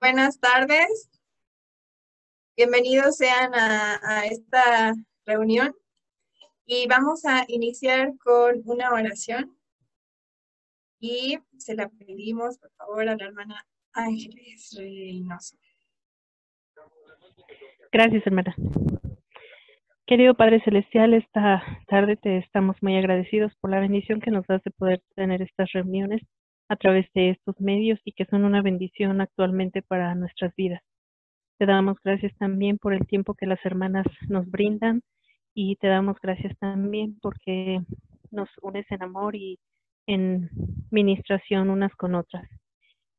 Buenas tardes, bienvenidos sean a esta reunión y vamos a iniciar con una oración y se la pedimos por favor a la hermana Ángeles Reynoso. Gracias, hermana. Querido Padre Celestial, esta tarde te estamos muy agradecidos por la bendición que nos das de poder tener estas reuniones a través de estos medios y que son una bendición actualmente para nuestras vidas. Te damos gracias también por el tiempo que las hermanas nos brindan y te damos gracias también porque nos unes en amor y en ministración unas con otras.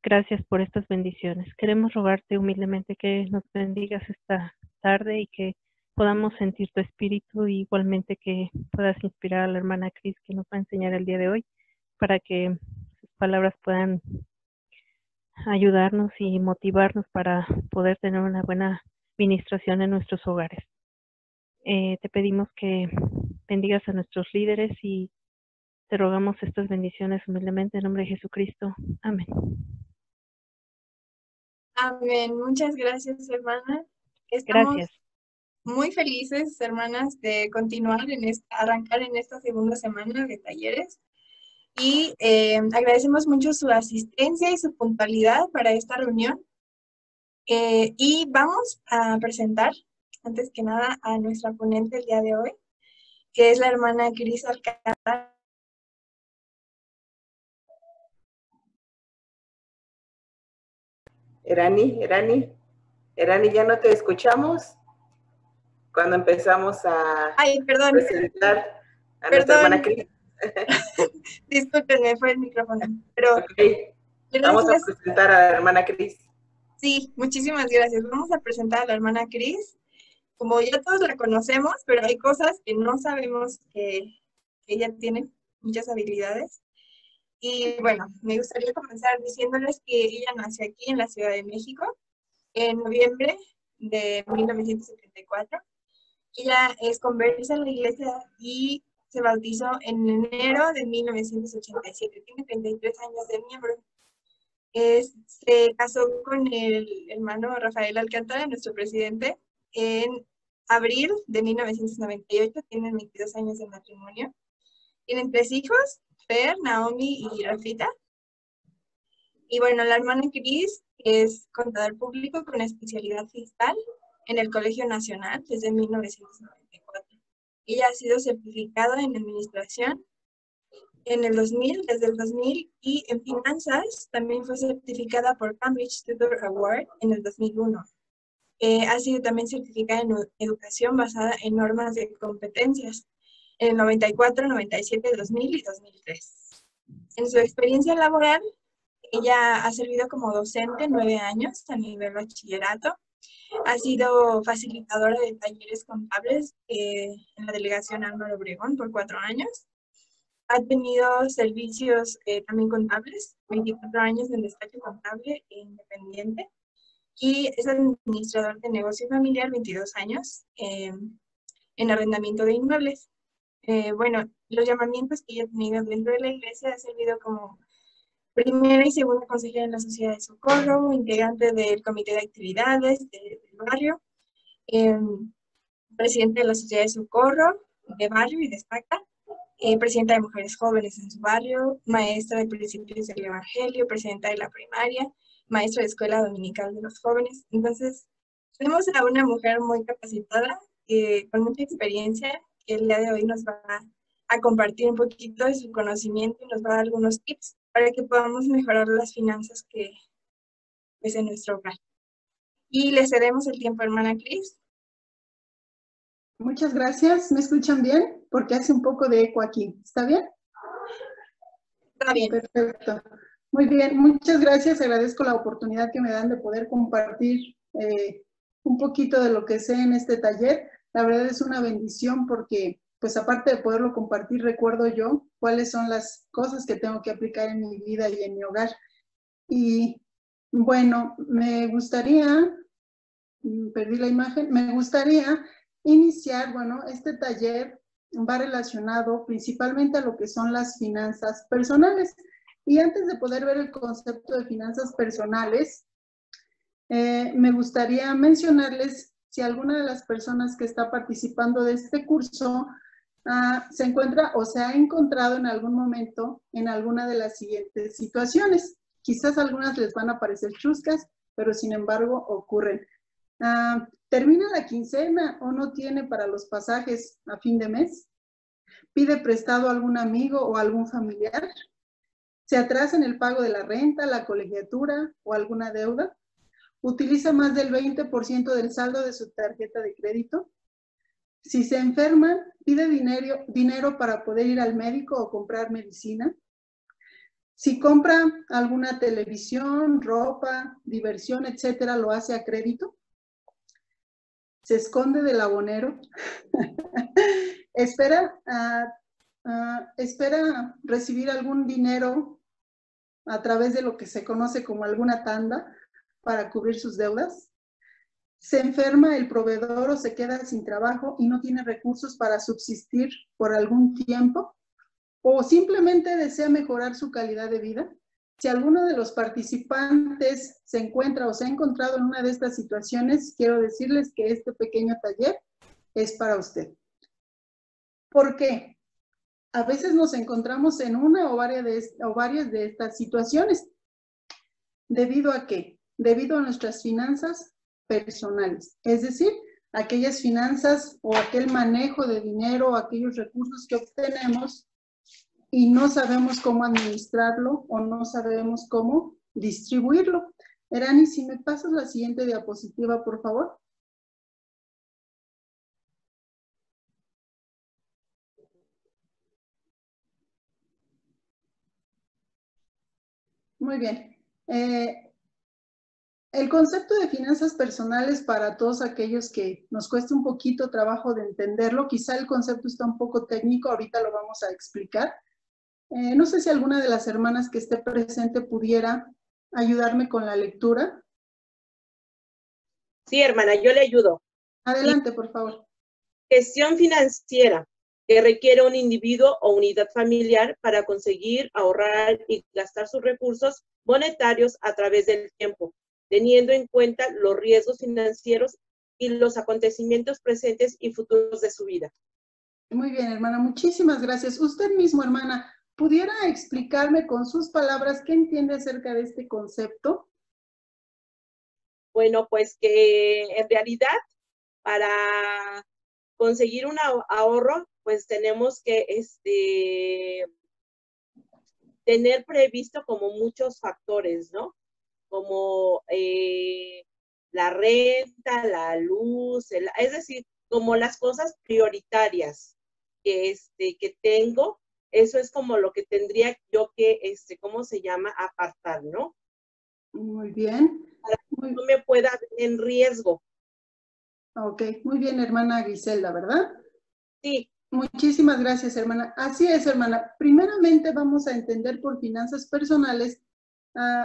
Gracias por estas bendiciones. Queremos rogarte humildemente que nos bendigas esta tarde y que podamos sentir tu espíritu y igualmente que puedas inspirar a la hermana Cris que nos va a enseñar el día de hoy para que sus palabras puedan ayudarnos y motivarnos para poder tener una buena ministración en nuestros hogares. Te pedimos que bendigas a nuestros líderes y te rogamos estas bendiciones humildemente en nombre de Jesucristo. Amén. Amén. Muchas gracias, hermana. Estamos Gracias. muy felices, hermanas, de continuar arrancar en esta segunda semana de talleres. Y agradecemos mucho su asistencia y su puntualidad para esta reunión. Y vamos a presentar, antes que nada, a nuestra ponente el día de hoy, que es la hermana Cris Alcántara. Erani, ya no te escuchamos cuando empezamos a presentar a nuestra hermana Cris. Discúlpenme, fue el micrófono. Pero okay. Vamos a presentar a la hermana Cris. Sí, muchísimas gracias. Vamos a presentar a la hermana Cris. Como ya todos la conocemos, pero hay cosas que no sabemos que ella tiene muchas habilidades. Y bueno, me gustaría comenzar diciéndoles que ella nació aquí en la Ciudad de México en noviembre de 1974. Ella es conversa en la iglesia y se bautizó en enero de 1987. Tiene 33 años de miembro. Se casó con el hermano Rafael Alcántara, nuestro presidente, en abril de 1998. Tienen 22 años de matrimonio. Tienen 3 hijos, Fer, Naomi y Rafita. Y bueno, la hermana Cris es contador público con especialidad fiscal en el Colegio Nacional desde 1994. Ella ha sido certificada en administración en el 2000, desde el 2000, y en finanzas también fue certificada por Cambridge Tutor Award en el 2001. Ha sido también certificada en educación basada en normas de competencias en el 94, 97, 2000 y 2003. En su experiencia laboral, ella ha servido como docente 9 años a nivel bachillerato. Ha sido facilitadora de talleres contables en la delegación Álvaro Obregón por 4 años. Ha tenido servicios también contables, 24 años en despacho contable e independiente. Y es administrador de negocio familiar, 22 años, en arrendamiento de inmuebles. Bueno, los llamamientos que ella ha tenido dentro de la iglesia ha servido como primera y segunda consejera en la Sociedad de Socorro, integrante del Comité de Actividades del barrio, presidente de la Sociedad de Socorro de barrio y destaca, presidenta de Mujeres Jóvenes en su barrio, maestra de Principios del Evangelio, presidenta de la primaria, maestra de Escuela Dominical de los Jóvenes. Entonces, tenemos a una mujer muy capacitada, con mucha experiencia, que el día de hoy nos va a compartir un poquito de su conocimiento y nos va a dar algunos tips para que podamos mejorar las finanzas que es en nuestro hogar. Y le cedemos el tiempo, hermana Cris. Muchas gracias. ¿Me escuchan bien? Porque hace un poco de eco aquí. ¿Está bien? Está bien. Perfecto. Muy bien. Muchas gracias. Agradezco la oportunidad que me dan de poder compartir un poquito de lo que sé en este taller. La verdad es una bendición porque, pues aparte de poderlo compartir, recuerdo yo cuáles son las cosas que tengo que aplicar en mi vida y en mi hogar. Y bueno, me gustaría, perdí la imagen, me gustaría iniciar, bueno, este taller va relacionado principalmente a lo que son las finanzas personales. Y antes de poder ver el concepto de finanzas personales, Me gustaría mencionarles si alguna de las personas que está participando de este curso se encuentra o se ha encontrado en algún momento en alguna de las siguientes situaciones. Quizás algunas les van a parecer chuscas, pero sin embargo ocurren. ¿Termina la quincena o no tiene para los pasajes a fin de mes? ¿Pide prestado a algún amigo o algún familiar? ¿Se atrasa en el pago de la renta, la colegiatura o alguna deuda? ¿Utiliza más del 20% del saldo de su tarjeta de crédito? Si se enferman, ¿pide dinero para poder ir al médico o comprar medicina? Si compra alguna televisión, ropa, diversión, etcétera, ¿lo hace a crédito? ¿Se esconde del abonero? ¿Espera recibir algún dinero a través de lo que se conoce como alguna tanda para cubrir sus deudas? ¿Se enferma el proveedor o se queda sin trabajo y no tiene recursos para subsistir por algún tiempo? ¿O simplemente desea mejorar su calidad de vida? Si alguno de los participantes se encuentra o se ha encontrado en una de estas situaciones, quiero decirles que este pequeño taller es para usted. ¿Por qué? A veces nos encontramos en una o varias de estas situaciones. ¿Debido a qué? Debido a nuestras finanzas personales, es decir, aquellas finanzas o aquel manejo de dinero, aquellos recursos que obtenemos y no sabemos cómo administrarlo o no sabemos cómo distribuirlo. Erani, si me pasas la siguiente diapositiva, por favor. Muy bien. El concepto de finanzas personales para todos aquellos que nos cuesta un poquito trabajo de entenderlo, quizá el concepto está un poco técnico, ahorita lo vamos a explicar. No sé si alguna de las hermanas que esté presente pudiera ayudarme con la lectura. Sí, hermana, yo le ayudo. Adelante, por favor. Gestión financiera que requiere un individuo o unidad familiar para conseguir ahorrar y gastar sus recursos monetarios a través del tiempo, teniendo en cuenta los riesgos financieros y los acontecimientos presentes y futuros de su vida. Muy bien, hermana, muchísimas gracias. Usted mismo, hermana, ¿pudiera explicarme con sus palabras qué entiende acerca de este concepto? Bueno, pues que en realidad para conseguir un ahorro, pues tenemos que tener previsto como muchos factores, ¿no? Como la renta, la luz, es decir, como las cosas prioritarias que tengo, eso es como lo que tendría yo que, ¿cómo se llama? Apartar, ¿no? Muy bien. Para que no me pueda ver en riesgo. Ok, muy bien, hermana Griselda, ¿verdad? Sí. Muchísimas gracias, hermana. Así es, hermana. Primeramente vamos a entender por finanzas personales.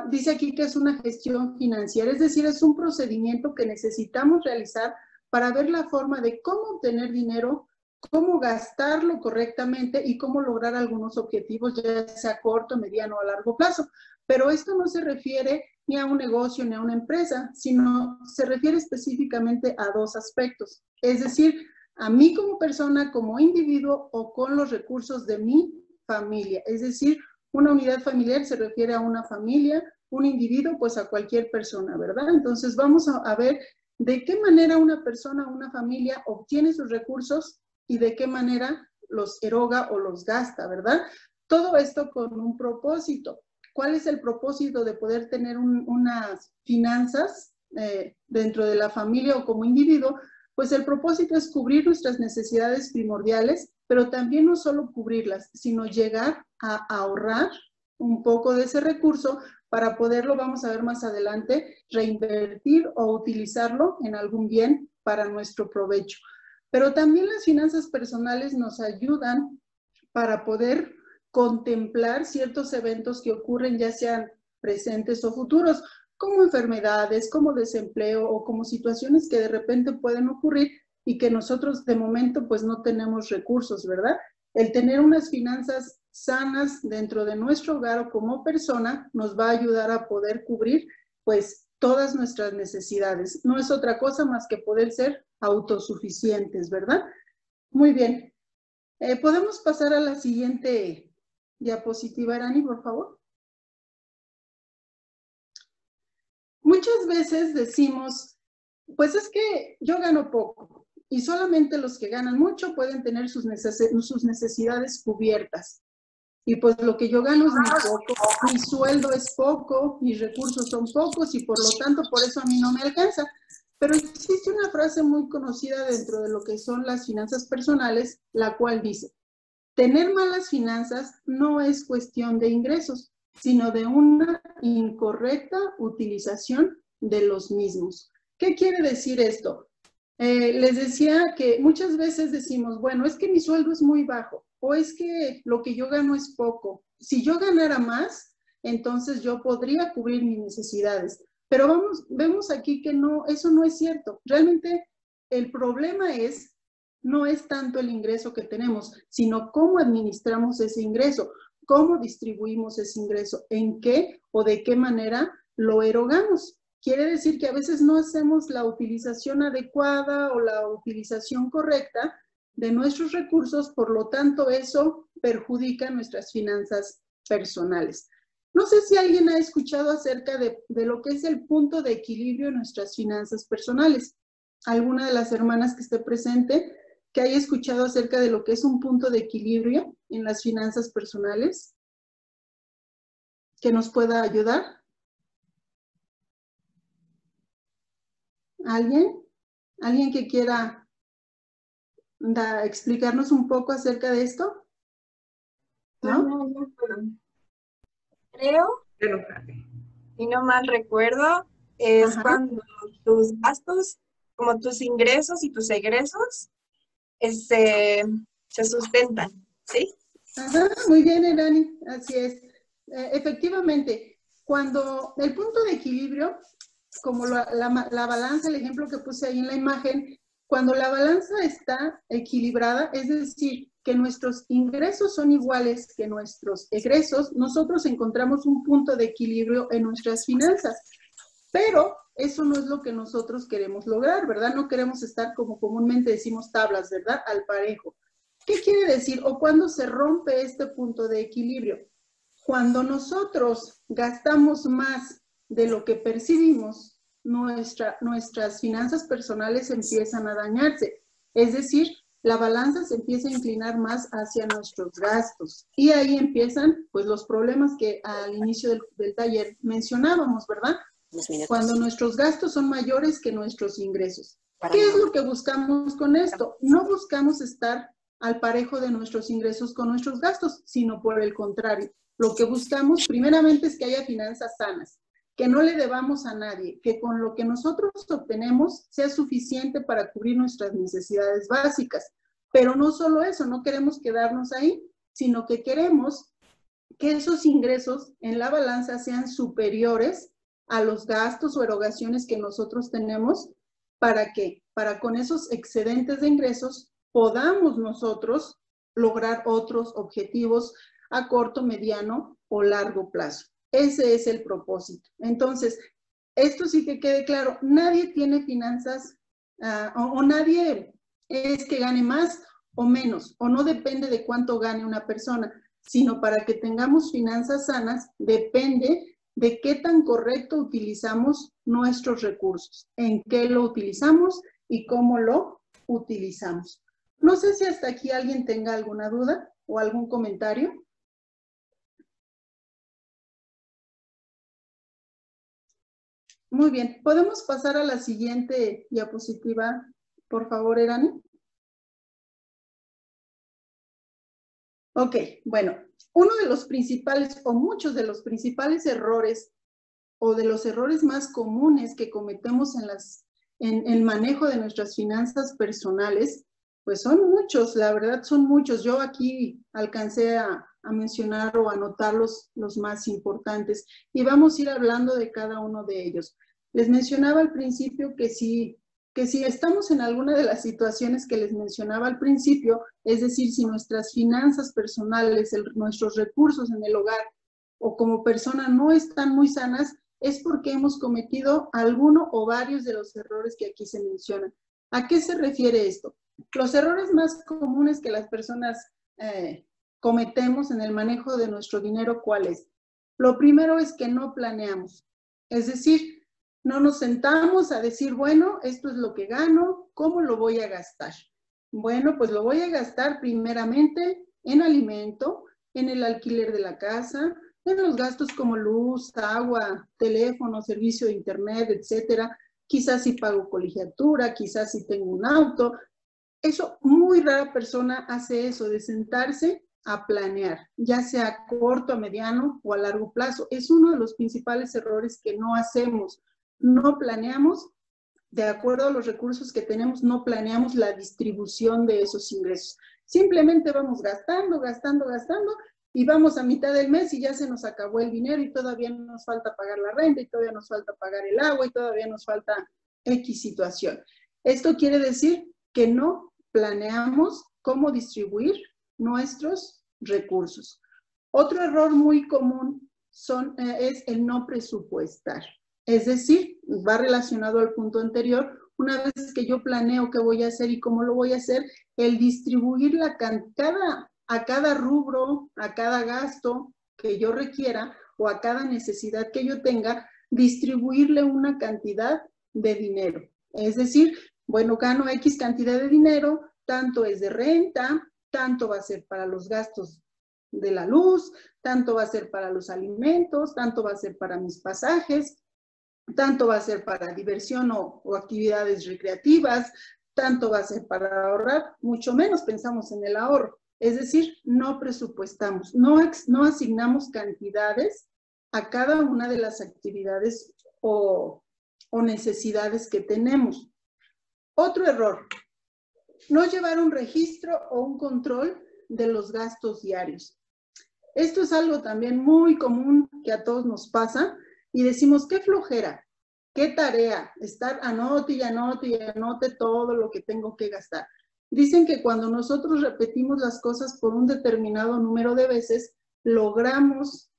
Dice aquí que es una gestión financiera, es decir, es un procedimiento que necesitamos realizar para ver la forma de cómo obtener dinero, cómo gastarlo correctamente y cómo lograr algunos objetivos, ya sea a corto, mediano o a largo plazo. Pero esto no se refiere ni a un negocio ni a una empresa, sino se refiere específicamente a dos aspectos. Es decir, a mí como persona, como individuo o con los recursos de mi familia. Es decir, una unidad familiar se refiere a una familia, un individuo, pues a cualquier persona, ¿verdad? Entonces vamos a ver de qué manera una persona, una familia obtiene sus recursos y de qué manera los eroga o los gasta, ¿verdad? Todo esto con un propósito. ¿Cuál es el propósito de poder tener unas finanzas dentro de la familia o como individuo? Pues el propósito es cubrir nuestras necesidades primordiales, pero también no solo cubrirlas, sino llegar a ahorrar un poco de ese recurso para poderlo, vamos a ver más adelante, reinvertir o utilizarlo en algún bien para nuestro provecho. Pero también las finanzas personales nos ayudan para poder contemplar ciertos eventos que ocurren, ya sean presentes o futuros, como enfermedades, como desempleo o como situaciones que de repente pueden ocurrir y que nosotros de momento pues no tenemos recursos, ¿verdad? El tener unas finanzas sanas dentro de nuestro hogar o como persona nos va a ayudar a poder cubrir pues todas nuestras necesidades. No es otra cosa más que poder ser autosuficientes, ¿verdad? Muy bien. ¿Podemos pasar a la siguiente diapositiva, Arani, por favor? Muchas veces decimos, pues es que yo gano poco y solamente los que ganan mucho pueden tener sus necesidades cubiertas. Y pues lo que yo gano es muy poco, mi sueldo es poco, mis recursos son pocos y por lo tanto por eso a mí no me alcanza. Pero existe una frase muy conocida dentro de lo que son las finanzas personales, la cual dice, tener malas finanzas no es cuestión de ingresos, sino de una incorrecta utilización de los mismos. ¿Qué quiere decir esto? Les decía que muchas veces decimos, bueno, es que mi sueldo es muy bajo, o es que lo que yo gano es poco. Si yo ganara más, entonces yo podría cubrir mis necesidades. Pero vemos aquí que no, eso no es cierto. Realmente el problema no es tanto el ingreso que tenemos, sino cómo administramos ese ingreso, cómo distribuimos ese ingreso, en qué o de qué manera lo erogamos. Quiere decir que a veces no hacemos la utilización adecuada o la utilización correcta de nuestros recursos, por lo tanto eso perjudica nuestras finanzas personales. No sé si alguien ha escuchado acerca de lo que es el punto de equilibrio en nuestras finanzas personales. ¿Alguna de las hermanas que esté presente que haya escuchado acerca de lo que es un punto de equilibrio en las finanzas personales? ¿Que nos pueda ayudar? ¿Alguien? ¿Alguien que quiera explicarnos un poco acerca de esto? ¿No? No, creo, si no mal recuerdo, es cuando tus gastos, como tus ingresos y tus egresos, se sustentan, ¿sí? Ajá, muy bien, Erani, así es. Efectivamente, cuando el punto de equilibrio, como la balanza, el ejemplo que puse ahí en la imagen, cuando la balanza está equilibrada, es decir, que nuestros ingresos son iguales que nuestros egresos, nosotros encontramos un punto de equilibrio en nuestras finanzas. Pero eso no es lo que nosotros queremos lograr, ¿verdad? No queremos estar como comúnmente decimos tablas, ¿verdad? Al parejo. ¿Qué quiere decir? ¿O cuándo se rompe este punto de equilibrio? Cuando nosotros gastamos más de lo que percibimos, nuestras finanzas personales empiezan a dañarse. Es decir, la balanza se empieza a inclinar más hacia nuestros gastos. Y ahí empiezan pues los problemas que al inicio del taller mencionábamos, ¿verdad? Cuando nuestros gastos son mayores que nuestros ingresos. ¿Qué es lo que buscamos con esto? No buscamos estar al parejo de nuestros ingresos con nuestros gastos, sino por el contrario. Lo que buscamos primeramente es que haya finanzas sanas, que no le debamos a nadie, que con lo que nosotros obtenemos sea suficiente para cubrir nuestras necesidades básicas. Pero no solo eso, no queremos quedarnos ahí, sino que queremos que esos ingresos en la balanza sean superiores a los gastos o erogaciones que nosotros tenemos. ¿Para qué? Para con esos excedentes de ingresos podamos nosotros lograr otros objetivos a corto, mediano o largo plazo. Ese es el propósito. Entonces, esto sí que quede claro, nadie tiene finanzas o nadie es que gane más o menos, o no depende de cuánto gane una persona, sino para que tengamos finanzas sanas depende de qué tan correcto utilizamos nuestros recursos, en qué lo utilizamos y cómo lo utilizamos. No sé si hasta aquí alguien tenga alguna duda o algún comentario. Muy bien, ¿podemos pasar a la siguiente diapositiva, por favor, Erani? Ok, bueno, uno de los principales o muchos de los principales errores o de los errores más comunes que cometemos en el manejo de nuestras finanzas personales, pues son muchos, la verdad son muchos. Yo aquí alcancé a mencionar o anotar los más importantes y vamos a ir hablando de cada uno de ellos. Les mencionaba al principio que si estamos en alguna de las situaciones que les mencionaba al principio, es decir, si nuestras finanzas personales, nuestros recursos en el hogar o como persona no están muy sanas, es porque hemos cometido alguno o varios de los errores que aquí se mencionan. ¿A qué se refiere esto? Los errores más comunes que las personas cometemos en el manejo de nuestro dinero, ¿cuál es? Lo primero es que no planeamos. Es decir, no nos sentamos a decir, bueno, esto es lo que gano, ¿cómo lo voy a gastar? Bueno, pues lo voy a gastar primeramente en alimento, en el alquiler de la casa, en los gastos como luz, agua, teléfono, servicio de internet, etcétera. Quizás si pago colegiatura, quizás si tengo un auto. Eso, muy rara persona hace eso, de sentarse a planear, ya sea a corto, a mediano o a largo plazo. Es uno de los principales errores que no hacemos. No planeamos, de acuerdo a los recursos que tenemos, no planeamos la distribución de esos ingresos. Simplemente vamos gastando, gastando, gastando, y vamos a mitad del mes y ya se nos acabó el dinero y todavía nos falta pagar la renta y todavía nos falta pagar el agua y todavía nos falta X situación. Esto quiere decir que no planeamos cómo distribuir nuestros recursos. Otro error muy común es el no presupuestar. Es decir, va relacionado al punto anterior. Una vez que yo planeo qué voy a hacer y cómo lo voy a hacer, el distribuir a cada rubro, a cada gasto que yo requiera o a cada necesidad que yo tenga, distribuirle una cantidad de dinero. Es decir, bueno, gano X cantidad de dinero, tanto es de renta, tanto va a ser para los gastos de la luz, tanto va a ser para los alimentos, tanto va a ser para mis pasajes, tanto va a ser para diversión o actividades recreativas, tanto va a ser para ahorrar, mucho menos pensamos en el ahorro. Es decir, no presupuestamos, no asignamos cantidades a cada una de las actividades o necesidades que tenemos. Otro error, no llevar un registro o un control de los gastos diarios. Esto es algo también muy común que a todos nos pasa y decimos, qué flojera, qué tarea, estar anote y anote y anote todo lo que tengo que gastar. Dicen que cuando nosotros repetimos las cosas por un determinado número de veces, logramos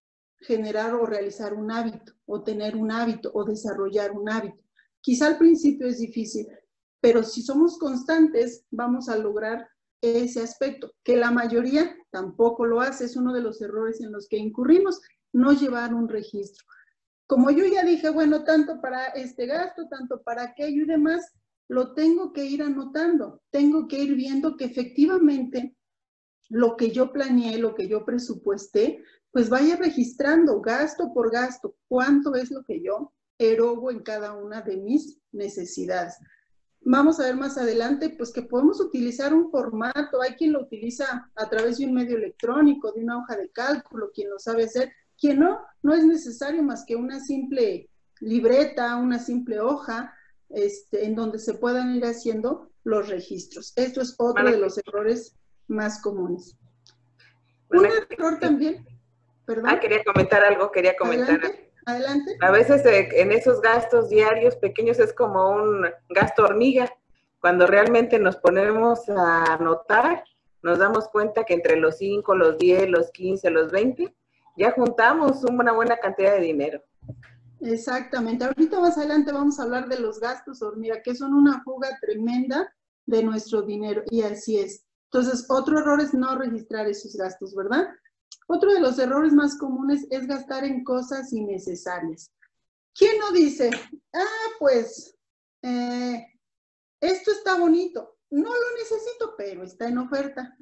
generar o realizar un hábito, o tener un hábito, o desarrollar un hábito. Quizá al principio es difícil, pero si somos constantes, vamos a lograr ese aspecto, que la mayoría tampoco lo hace. Es uno de los errores en los que incurrimos, no llevar un registro. Como yo ya dije, bueno, tanto para este gasto, tanto para aquello y demás, lo tengo que ir anotando, tengo que ir viendo que efectivamente lo que yo planeé, lo que yo presupuesté, pues vaya registrando gasto por gasto, cuánto es lo que yo erogo en cada una de mis necesidades. Vamos a ver más adelante, pues que podemos utilizar un formato. Hay quien lo utiliza a través de un medio electrónico, de una hoja de cálculo, quien lo sabe hacer, quien no es necesario más que una simple libreta, una simple hoja, en donde se puedan ir haciendo los registros. Esto es otro de los errores más comunes. Un error también, perdón. Quería comentar algo, Adelante. A veces en esos gastos diarios pequeños es como un gasto hormiga. Cuando realmente nos ponemos a anotar, nos damos cuenta que entre los 5, los 10, los 15, los 20, ya juntamos una buena cantidad de dinero. Exactamente. Ahorita más adelante vamos a hablar de los gastos hormiga, que son una fuga tremenda de nuestro dinero, y así es. Entonces, otro error es no registrar esos gastos, ¿verdad? Otro de los errores más comunes es gastar en cosas innecesarias. ¿Quién no dice, pues, esto está bonito, no lo necesito, pero está en oferta?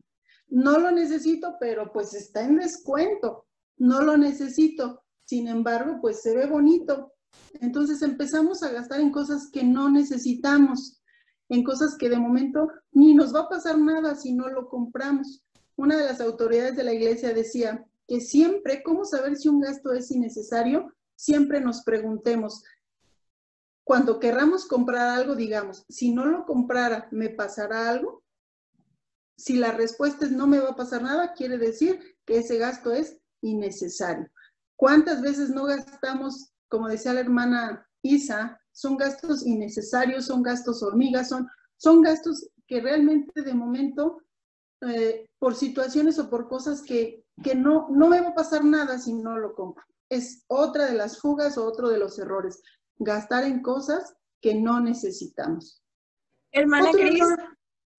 No lo necesito, pero pues está en descuento. No lo necesito, sin embargo, pues se ve bonito. Entonces empezamos a gastar en cosas que no necesitamos, en cosas que de momento ni nos va a pasar nada si no lo compramos. Una de las autoridades de la iglesia decía que siempre, ¿cómo saber si un gasto es innecesario? Siempre nos preguntemos, cuando querramos comprar algo, digamos, si no lo comprara, ¿me pasará algo? Si la respuesta es no me va a pasar nada, quiere decir que ese gasto es innecesario. ¿Cuántas veces no gastamos, como decía la hermana Isa, son gastos innecesarios, son gastos hormigas, son gastos que realmente de momento, por situaciones o por cosas que no me va a pasar nada si no lo compro? es otra de las fugas o otro de los errores. Gastar en cosas que no necesitamos. Hermana Otro Cris, error,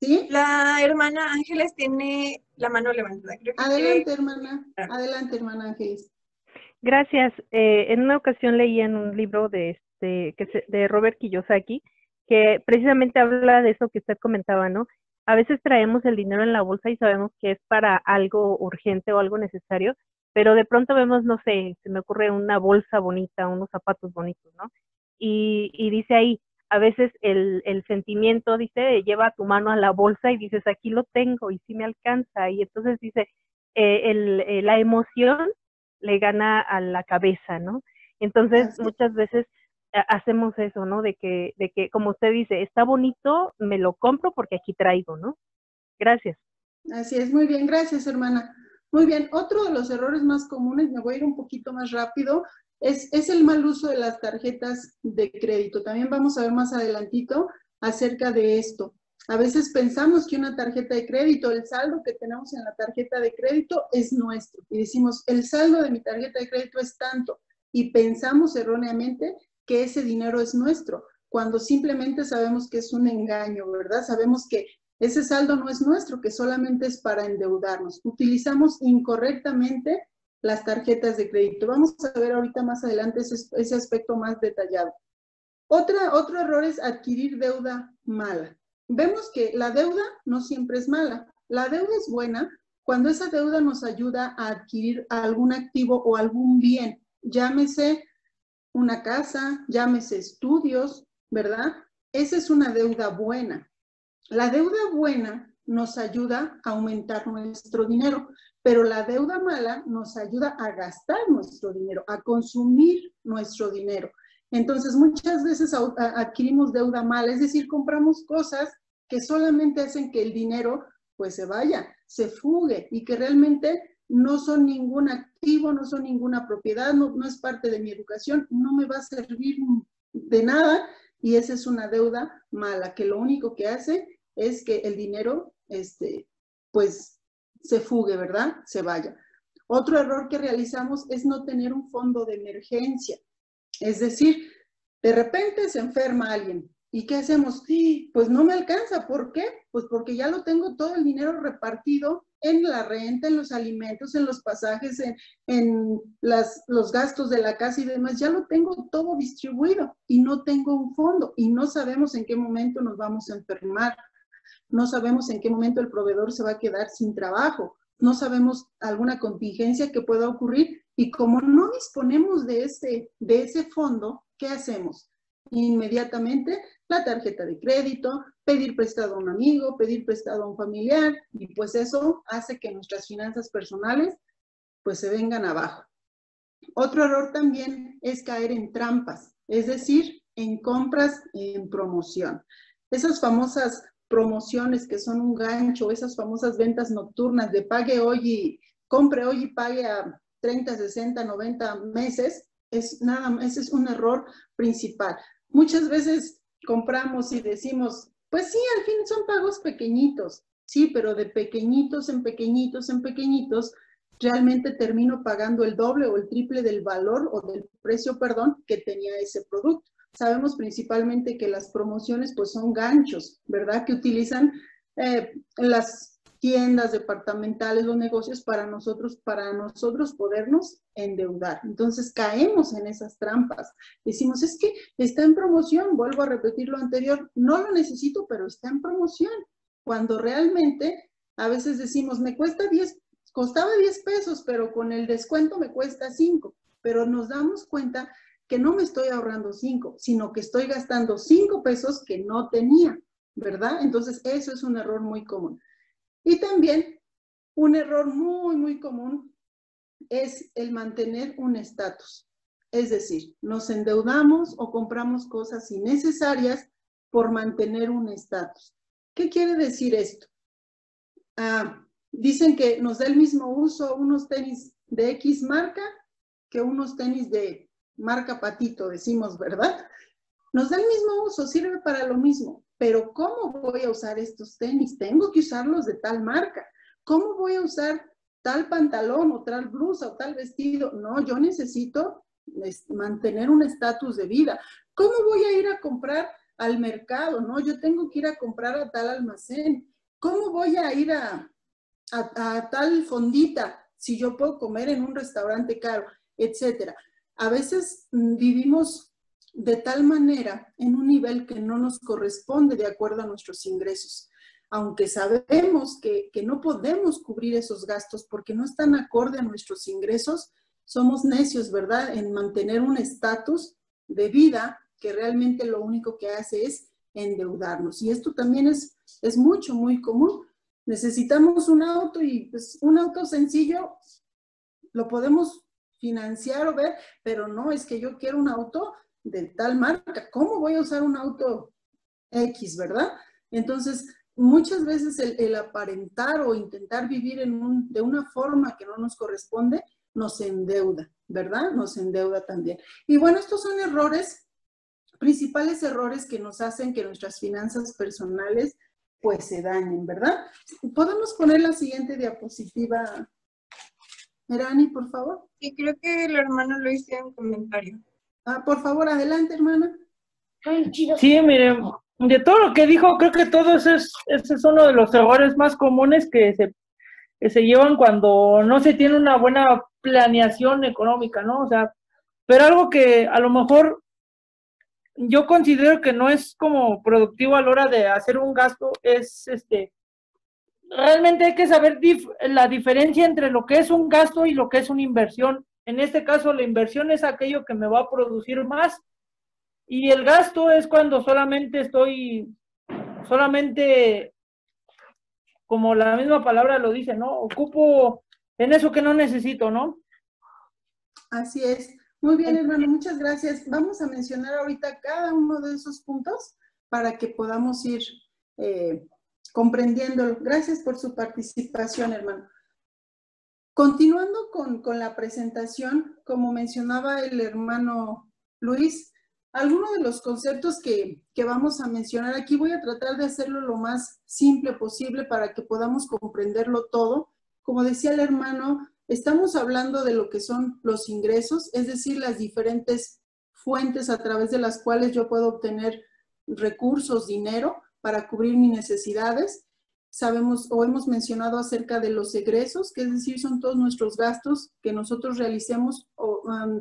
¿sí? la hermana Ángeles tiene la mano levantada. Creo que Adelante, hermana. Adelante, hermana Ángeles. Gracias. En una ocasión leí en un libro de Robert Kiyosaki que precisamente habla de eso que usted comentaba, ¿no? A veces traemos el dinero en la bolsa y sabemos que es para algo urgente o algo necesario, pero de pronto vemos, no sé, se me ocurre una bolsa bonita, unos zapatos bonitos, ¿no? Y dice ahí, a veces el sentimiento, dice, lleva tu mano a la bolsa y dices, aquí lo tengo y sí me alcanza. Y entonces dice, la emoción le gana a la cabeza, ¿no? Entonces, muchas veces hacemos eso, ¿no? De que, como usted dice, está bonito, me lo compro porque aquí traigo, ¿no? Gracias. Así es, muy bien, gracias, hermana. Muy bien, otro de los errores más comunes, me voy a ir un poquito más rápido, es el mal uso de las tarjetas de crédito. También vamos a ver más adelantito acerca de esto. A veces pensamos que una tarjeta de crédito, el saldo que tenemos en la tarjeta de crédito es nuestro. Y decimos, el saldo de mi tarjeta de crédito es tanto. Y pensamos erróneamente que ese dinero es nuestro, cuando simplemente sabemos que es un engaño, ¿verdad? Sabemos que ese saldo no es nuestro, que solamente es para endeudarnos. Utilizamos incorrectamente las tarjetas de crédito. Vamos a ver ahorita más adelante ese aspecto más detallado. Otro error es adquirir deuda mala. Vemos que la deuda no siempre es mala. La deuda es buena cuando esa deuda nos ayuda a adquirir algún activo o algún bien. Llámese una casa, llámese estudios, ¿verdad? Esa es una deuda buena. La deuda buena nos ayuda a aumentar nuestro dinero, pero la deuda mala nos ayuda a gastar nuestro dinero, a consumir nuestro dinero. Entonces, muchas veces adquirimos deuda mala, es decir, compramos cosas que solamente hacen que el dinero pues se vaya, se fugue y que realmente no son ningún activo, no son ninguna propiedad, no es parte de mi educación, no me va a servir de nada y esa es una deuda mala, que lo único que hace es que el dinero, pues, se fugue, ¿verdad? Se vaya. Otro error que realizamos es no tener un fondo de emergencia. Es decir, de repente se enferma alguien. ¿Y qué hacemos? Pues no me alcanza. ¿Por qué? Pues porque ya lo tengo todo el dinero repartido en la renta, en los alimentos, en los pasajes, en los gastos de la casa y demás. Ya lo tengo todo distribuido y no tengo un fondo y no sabemos en qué momento nos vamos a enfermar. No sabemos en qué momento el proveedor se va a quedar sin trabajo, no sabemos alguna contingencia que pueda ocurrir y como no disponemos de ese fondo, ¿qué hacemos? Inmediatamente la tarjeta de crédito, pedir prestado a un amigo, pedir prestado a un familiar y pues eso hace que nuestras finanzas personales pues se vengan abajo. Otro error también es caer en trampas, es decir, en compras en promoción. Esas famosas promociones que son un gancho, esas famosas ventas nocturnas de pague hoy y compre hoy y pague a 30, 60, 90 meses, ese es un error principal. Muchas veces compramos y decimos, pues sí, al fin son pagos pequeñitos, sí, pero de pequeñitos en pequeñitos en pequeñitos, realmente termino pagando el doble o el triple del valor o del precio, perdón, que tenía ese producto. Sabemos principalmente que las promociones pues son ganchos, ¿verdad? Que utilizan las tiendas departamentales, los negocios para nosotros podernos endeudar. Entonces caemos en esas trampas. Decimos, es que está en promoción, vuelvo a repetir lo anterior, no lo necesito, pero está en promoción. Cuando realmente a veces decimos, costaba 10 pesos, pero con el descuento me cuesta 5, pero nos damos cuenta que no me estoy ahorrando 5, sino que estoy gastando 5 pesos que no tenía, ¿verdad? Entonces, eso es un error muy común. Y también un error muy, muy común es el mantener un estatus. Es decir, nos endeudamos o compramos cosas innecesarias por mantener un estatus. ¿Qué quiere decir esto? Dicen que nos da el mismo uso unos tenis de X marca que unos tenis de marca Patito, decimos, ¿verdad? Nos da el mismo uso, sirve para lo mismo, pero ¿cómo voy a usar estos tenis? Tengo que usarlos de tal marca. ¿Cómo voy a usar tal pantalón o tal blusa o tal vestido. No, yo necesito mantener un estatus de vida. ¿Cómo voy a ir a comprar al mercado? No, yo tengo que ir a comprar a tal almacén. ¿Cómo voy a ir a tal fondita si yo puedo comer en un restaurante caro, etcétera? A veces vivimos de tal manera en un nivel que no nos corresponde de acuerdo a nuestros ingresos. Aunque sabemos que no podemos cubrir esos gastos porque no están acorde a nuestros ingresos, somos necios, ¿verdad?, en mantener un estatus de vida que realmente lo único que hace es endeudarnos. Y esto también es muy común. Necesitamos un auto y pues un auto sencillo lo podemos financiar o ver, pero no, es que yo quiero un auto de tal marca. ¿Cómo voy a usar un auto X, verdad? Entonces, muchas veces el aparentar o intentar vivir de una forma que no nos corresponde, nos endeuda, ¿verdad? Nos endeuda también. Y bueno, estos son errores, principales errores que nos hacen que nuestras finanzas personales pues se dañen, ¿verdad? ¿Podemos poner la siguiente diapositiva, Merani, por favor? Sí, creo que el hermano Luis tiene un comentario. Por favor, adelante, hermana. Sí, mire, de todo lo que dijo, creo que todo ese es uno de los errores más comunes que se llevan cuando no se tiene una buena planeación económica, ¿no? O sea, pero algo que a lo mejor yo considero que no es como productivo a la hora de hacer un gasto es, realmente hay que saber la diferencia entre lo que es un gasto y lo que es una inversión. En este caso, la inversión es aquello que me va a producir más y el gasto es cuando solamente como la misma palabra lo dice, ¿no? Ocupo en eso que no necesito, ¿no? Así es. Muy bien, hermano, muchas gracias. Vamos a mencionar ahorita cada uno de esos puntos para que podamos ir comprendiéndolo. Gracias por su participación, hermano. Continuando con la presentación, como mencionaba el hermano Luis, algunos de los conceptos que vamos a mencionar aquí, voy a tratar de hacerlo lo más simple posible para que podamos comprenderlo todo. Como decía el hermano, estamos hablando de lo que son los ingresos, es decir, las diferentes fuentes a través de las cuales yo puedo obtener recursos, dinero para cubrir mis necesidades. Sabemos o hemos mencionado acerca de los egresos, que es decir, son todos nuestros gastos que nosotros realicemos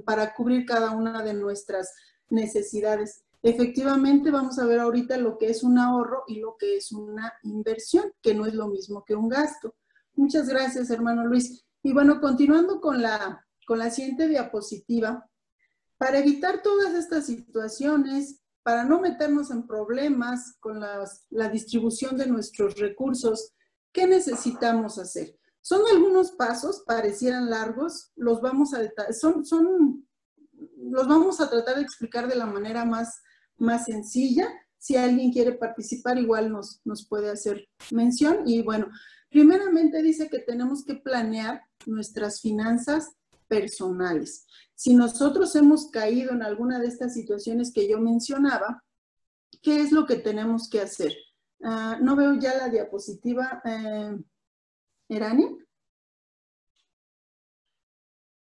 para cubrir cada una de nuestras necesidades. Efectivamente, vamos a ver ahorita lo que es un ahorro y lo que es una inversión, que no es lo mismo que un gasto. Muchas gracias, hermano Luis. Y bueno, continuando con la siguiente diapositiva, para evitar todas estas situaciones, para no meternos en problemas con la distribución de nuestros recursos, ¿qué necesitamos hacer? Son algunos pasos, parecieran largos, los vamos a tratar de explicar de la manera más sencilla. Si alguien quiere participar, igual nos puede hacer mención. Y bueno, primeramente dice que tenemos que planear nuestras finanzas personales. Si nosotros hemos caído en alguna de estas situaciones que yo mencionaba, ¿qué es lo que tenemos que hacer? No veo ya la diapositiva. ¿Erani?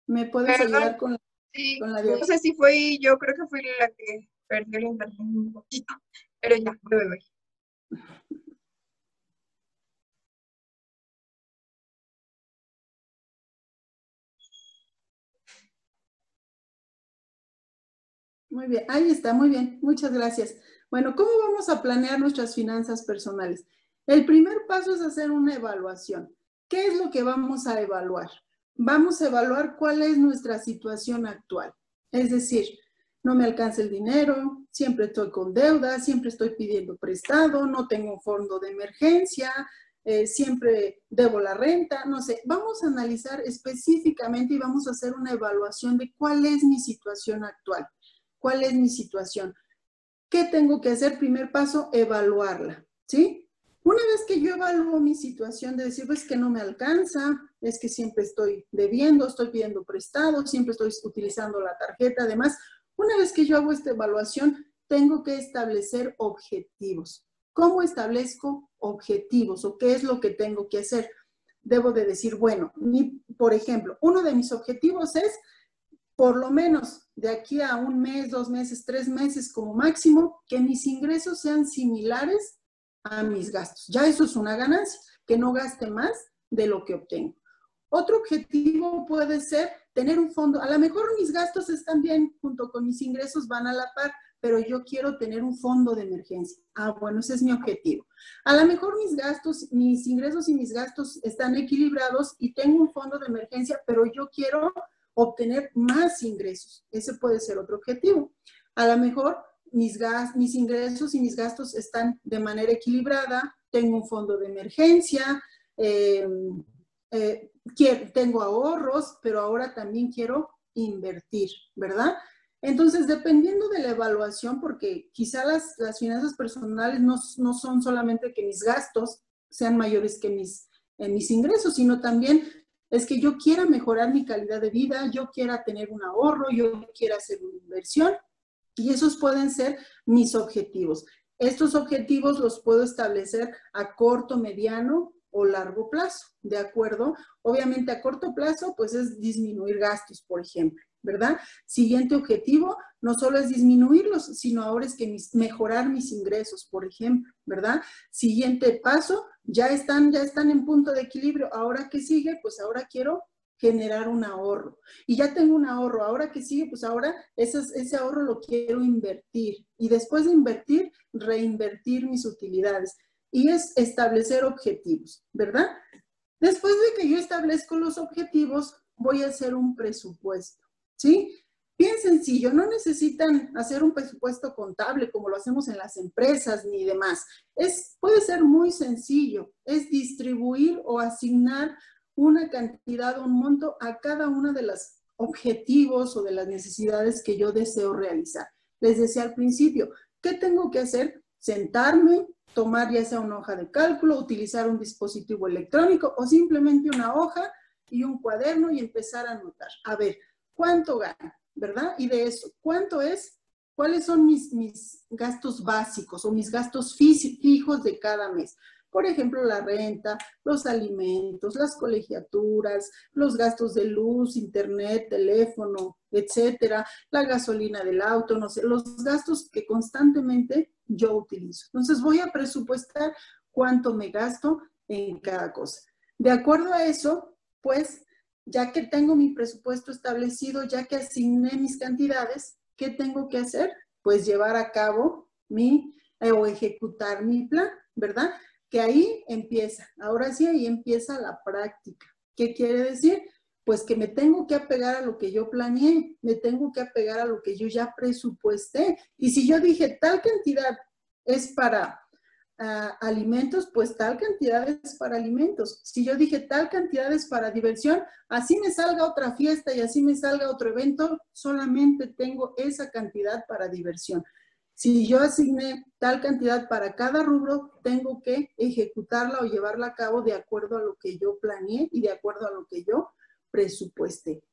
¿Me puedes ayudar con la diapositiva? No sé si fue yo, creo que fui la que perdió el internet un poquito, pero ya, voy. Muy bien, ahí está, muy bien, muchas gracias. Bueno, ¿cómo vamos a planear nuestras finanzas personales? El primer paso es hacer una evaluación. ¿Qué es lo que vamos a evaluar? Vamos a evaluar cuál es nuestra situación actual. Es decir, no me alcanza el dinero, siempre estoy con deuda, siempre estoy pidiendo prestado, no tengo un fondo de emergencia, siempre debo la renta, no sé. Vamos a analizar específicamente y vamos a hacer una evaluación de cuál es mi situación actual. ¿Cuál es mi situación? ¿Qué tengo que hacer? Primer paso, evaluarla, ¿sí? Una vez que yo evalúo mi situación de decir, pues que no me alcanza, es que siempre estoy debiendo, estoy pidiendo prestado, siempre estoy utilizando la tarjeta, además, una vez que yo hago esta evaluación, tengo que establecer objetivos. ¿Cómo establezco objetivos o qué es lo que tengo que hacer? debo de decir, bueno, por ejemplo, uno de mis objetivos es, por lo menos de aquí a 1 mes, 2 meses, 3 meses como máximo, que mis ingresos sean similares a mis gastos. Ya eso es una ganancia, que no gaste más de lo que obtengo. Otro objetivo puede ser tener un fondo. A lo mejor mis gastos están bien, junto con mis ingresos van a la par, pero yo quiero tener un fondo de emergencia. Bueno, ese es mi objetivo. A lo mejor mis ingresos y mis gastos están equilibrados y tengo un fondo de emergencia, pero yo quiero obtener más ingresos. Ese puede ser otro objetivo. A lo mejor mis ingresos y mis gastos están de manera equilibrada, tengo un fondo de emergencia, tengo ahorros, pero ahora también quiero invertir, ¿verdad? Entonces, dependiendo de la evaluación, porque quizá las finanzas personales no son solamente que mis gastos sean mayores que mis ingresos, sino también es que yo quiera mejorar mi calidad de vida, yo quiera tener un ahorro, yo quiera hacer una inversión, y esos pueden ser mis objetivos. Estos objetivos los puedo establecer a corto, mediano o largo plazo, ¿de acuerdo? Obviamente a corto plazo, pues es disminuir gastos, por ejemplo, ¿verdad? Siguiente objetivo, no solo es disminuirlos, sino ahora es que mejorar mis ingresos, por ejemplo, ¿verdad? Siguiente paso, ya están en punto de equilibrio. ¿Ahora qué sigue? Pues ahora quiero generar un ahorro. Y ya tengo un ahorro. ¿Ahora qué sigue? Pues ahora ese ahorro lo quiero invertir. Y después de invertir, reinvertir mis utilidades. Y es establecer objetivos, ¿verdad? Después de que yo establezco los objetivos, voy a hacer un presupuesto, ¿sí? Bien sencillo, no necesitan hacer un presupuesto contable como lo hacemos en las empresas ni demás. Puede ser muy sencillo, es distribuir o asignar una cantidad o un monto a cada uno de los objetivos o de las necesidades que yo deseo realizar. Les decía al principio, ¿qué tengo que hacer? Sentarme, tomar ya sea una hoja de cálculo, utilizar un dispositivo electrónico o simplemente una hoja y un cuaderno y empezar a anotar. A ver, ¿cuánto gano? ¿Verdad? Y de eso, ¿cuáles son mis gastos básicos o mis gastos fijos de cada mes? Por ejemplo, la renta, los alimentos, las colegiaturas, los gastos de luz, internet, teléfono, etcétera, la gasolina del auto, no sé, los gastos que constantemente yo utilizo. Entonces voy a presupuestar cuánto me gasto en cada cosa. De acuerdo a eso, pues, ya que tengo mi presupuesto establecido, ya que asigné mis cantidades, ¿qué tengo que hacer? Pues llevar a cabo o ejecutar mi plan, ¿verdad? Que ahí empieza, ahora sí, ahí empieza la práctica. ¿Qué quiere decir? Pues que me tengo que apegar a lo que yo planeé, me tengo que apegar a lo que yo ya presupuesté. Y si yo dije tal cantidad es para alimentos, pues tal cantidad es para alimentos. Si yo dije tal cantidad es para diversión, así me salga otra fiesta y así me salga otro evento, solamente tengo esa cantidad para diversión. Si yo asigné tal cantidad para cada rubro, tengo que ejecutarla o llevarla a cabo de acuerdo a lo que yo planeé y de acuerdo a lo que yo presupuesté.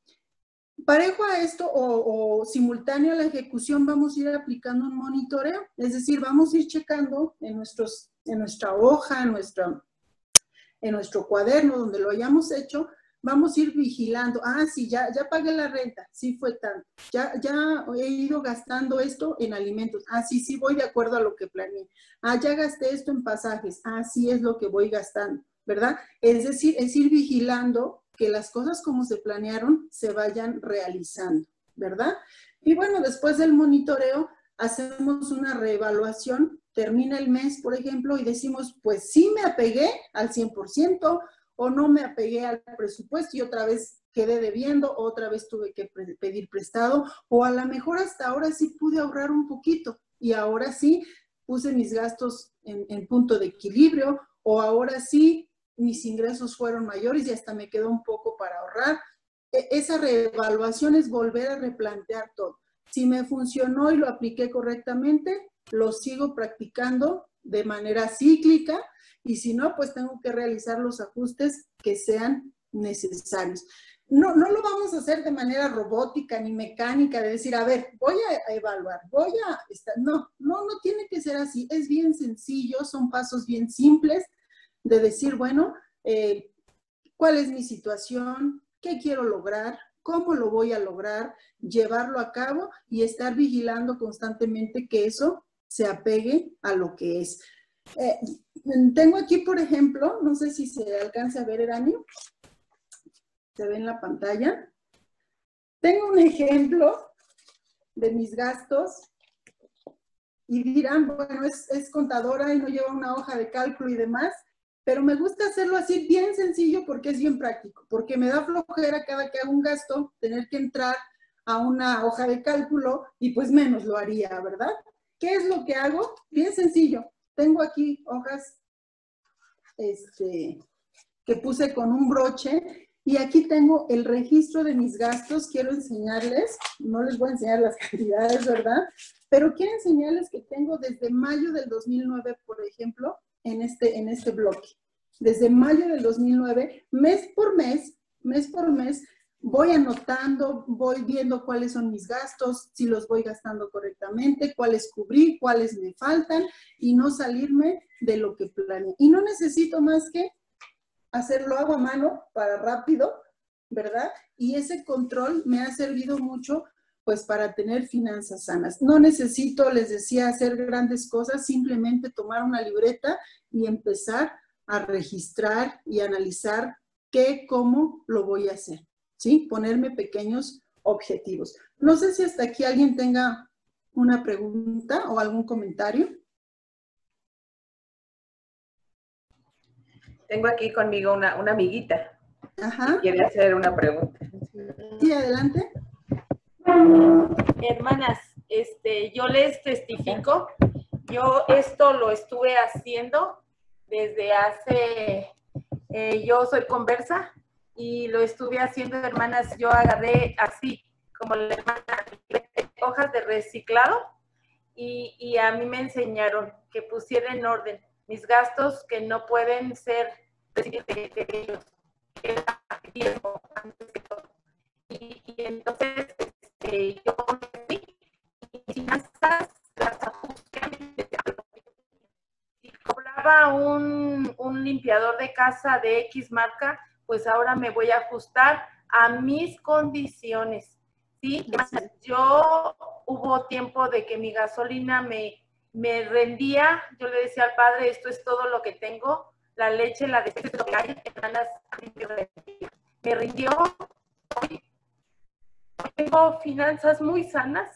Parejo a esto o simultáneo a la ejecución, vamos a ir aplicando un monitoreo, es decir, vamos a ir checando en nuestra hoja, en nuestro cuaderno donde lo hayamos hecho, vamos a ir vigilando. Sí, ya pagué la renta, sí fue tanto. Ya he ido gastando esto en alimentos. Sí, voy de acuerdo a lo que planeé. Ya gasté esto en pasajes. Sí es lo que voy gastando, ¿verdad? Es decir, es ir vigilando que las cosas como se planearon se vayan realizando, ¿verdad? Y bueno, después del monitoreo hacemos una reevaluación, termina el mes, por ejemplo, y decimos, pues sí me apegué al 100%, o no me apegué al presupuesto y otra vez quedé debiendo, otra vez tuve que pedir prestado, o a lo mejor hasta ahora sí pude ahorrar un poquito y ahora sí puse mis gastos en punto de equilibrio, o ahora sí mis ingresos fueron mayores y hasta me quedó un poco para ahorrar. Esa reevaluación es volver a replantear todo. Si me funcionó y lo apliqué correctamente, lo sigo practicando de manera cíclica, y si no, pues tengo que realizar los ajustes que sean necesarios. No lo vamos a hacer de manera robótica ni mecánica, de decir, a ver, voy a evaluar, no tiene que ser así, es bien sencillo, son pasos bien simples de decir, bueno, cuál es mi situación, qué quiero lograr, cómo lo voy a lograr, llevarlo a cabo y estar vigilando constantemente que eso se apegue a lo que es. Tengo aquí, por ejemplo, no sé si se alcanza a ver, Eranio, se ve en la pantalla. Tengo un ejemplo de mis gastos y dirán, bueno, es contadora y no lleva una hoja de cálculo y demás, pero me gusta hacerlo así bien sencillo porque es bien práctico, porque me da flojera cada que hago un gasto tener que entrar a una hoja de cálculo y pues menos lo haría, ¿verdad? ¿Qué es lo que hago? Bien sencillo. Tengo aquí hojas que puse con un broche y aquí tengo el registro de mis gastos. Quiero enseñarles, no les voy a enseñar las cantidades, ¿verdad? Pero quiero enseñarles que tengo desde mayo del 2009, por ejemplo, en este bloque. Desde mayo del 2009, mes por mes, voy anotando, voy viendo cuáles son mis gastos, si los voy gastando correctamente, cuáles cubrí, cuáles me faltan y no salirme de lo que planeé. Y no necesito más que hacerlo, hago a mano para rápido, ¿verdad? Y ese control me ha servido mucho pues para tener finanzas sanas. No necesito, les decía, hacer grandes cosas, simplemente tomar una libreta y empezar a registrar y analizar qué, cómo lo voy a hacer, ¿sí? Ponerme pequeños objetivos. No sé si hasta aquí alguien tenga una pregunta o algún comentario. Tengo aquí conmigo una amiguita. Ajá. Que quiere hacer una pregunta. Sí, adelante. Hermanas, yo les testifico, yo esto lo estuve haciendo desde hace, yo soy conversa y lo estuve haciendo, hermanas, yo agarré así, como la hermana, hojas de reciclado y a mí me enseñaron que pusiera en orden mis gastos que no pueden ser de ellos, que era tiempo antes que todo. Y entonces yo mis finanzas las ajusté. Si cobraba un limpiador de casa de X marca, pues ahora me voy a ajustar a mis condiciones, ¿sí? Yo hubo tiempo de que mi gasolina me rendía, yo le decía al padre, esto es todo lo que tengo, la leche, la despensa, lo que hay, hermanas, me rindió. Hoy tengo finanzas muy sanas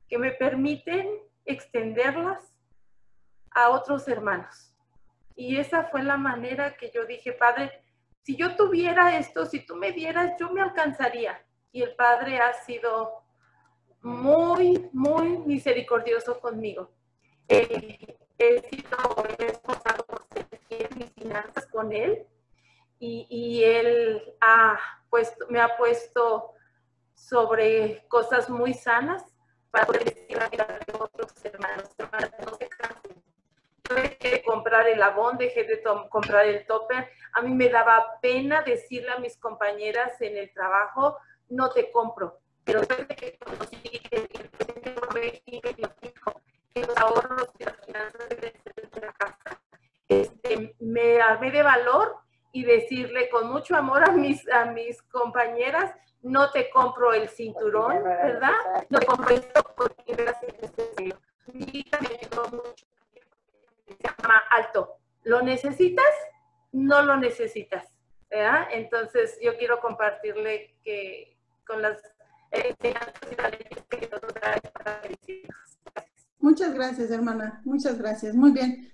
que me permiten extenderlas a otros hermanos. Y esa fue la manera que yo dije, Padre, si yo tuviera esto, si tú me dieras, yo me alcanzaría. Y el Padre ha sido muy, muy misericordioso conmigo. He esforzado por ser fiel en mis finanzas con Él y Él me ha puesto sobre cosas muy sanas para poder decir a otros hermanos, no se cansen. Yo dejé de comprar el Avon, dejé de comprar el topper. A mí me daba pena decirle a mis compañeras en el trabajo, no te compro. Pero desde que conocí que el presidente México nos dijo que los ahorros y las finanzas deben ser de la casa, me armé de valor y decirle con mucho amor a mis compañeras, no te compro el cinturón, ¿verdad? No te compro esto porque gracias a este. Mi hija me ayudó mucho. Se llama alto. ¿Lo necesitas? No lo necesitas, ¿verdad? Entonces yo quiero compartirle que con las enseñanzas y las leyes que nos trae para bendecirnos. Muchas gracias, hermana. Muchas gracias. Muy bien.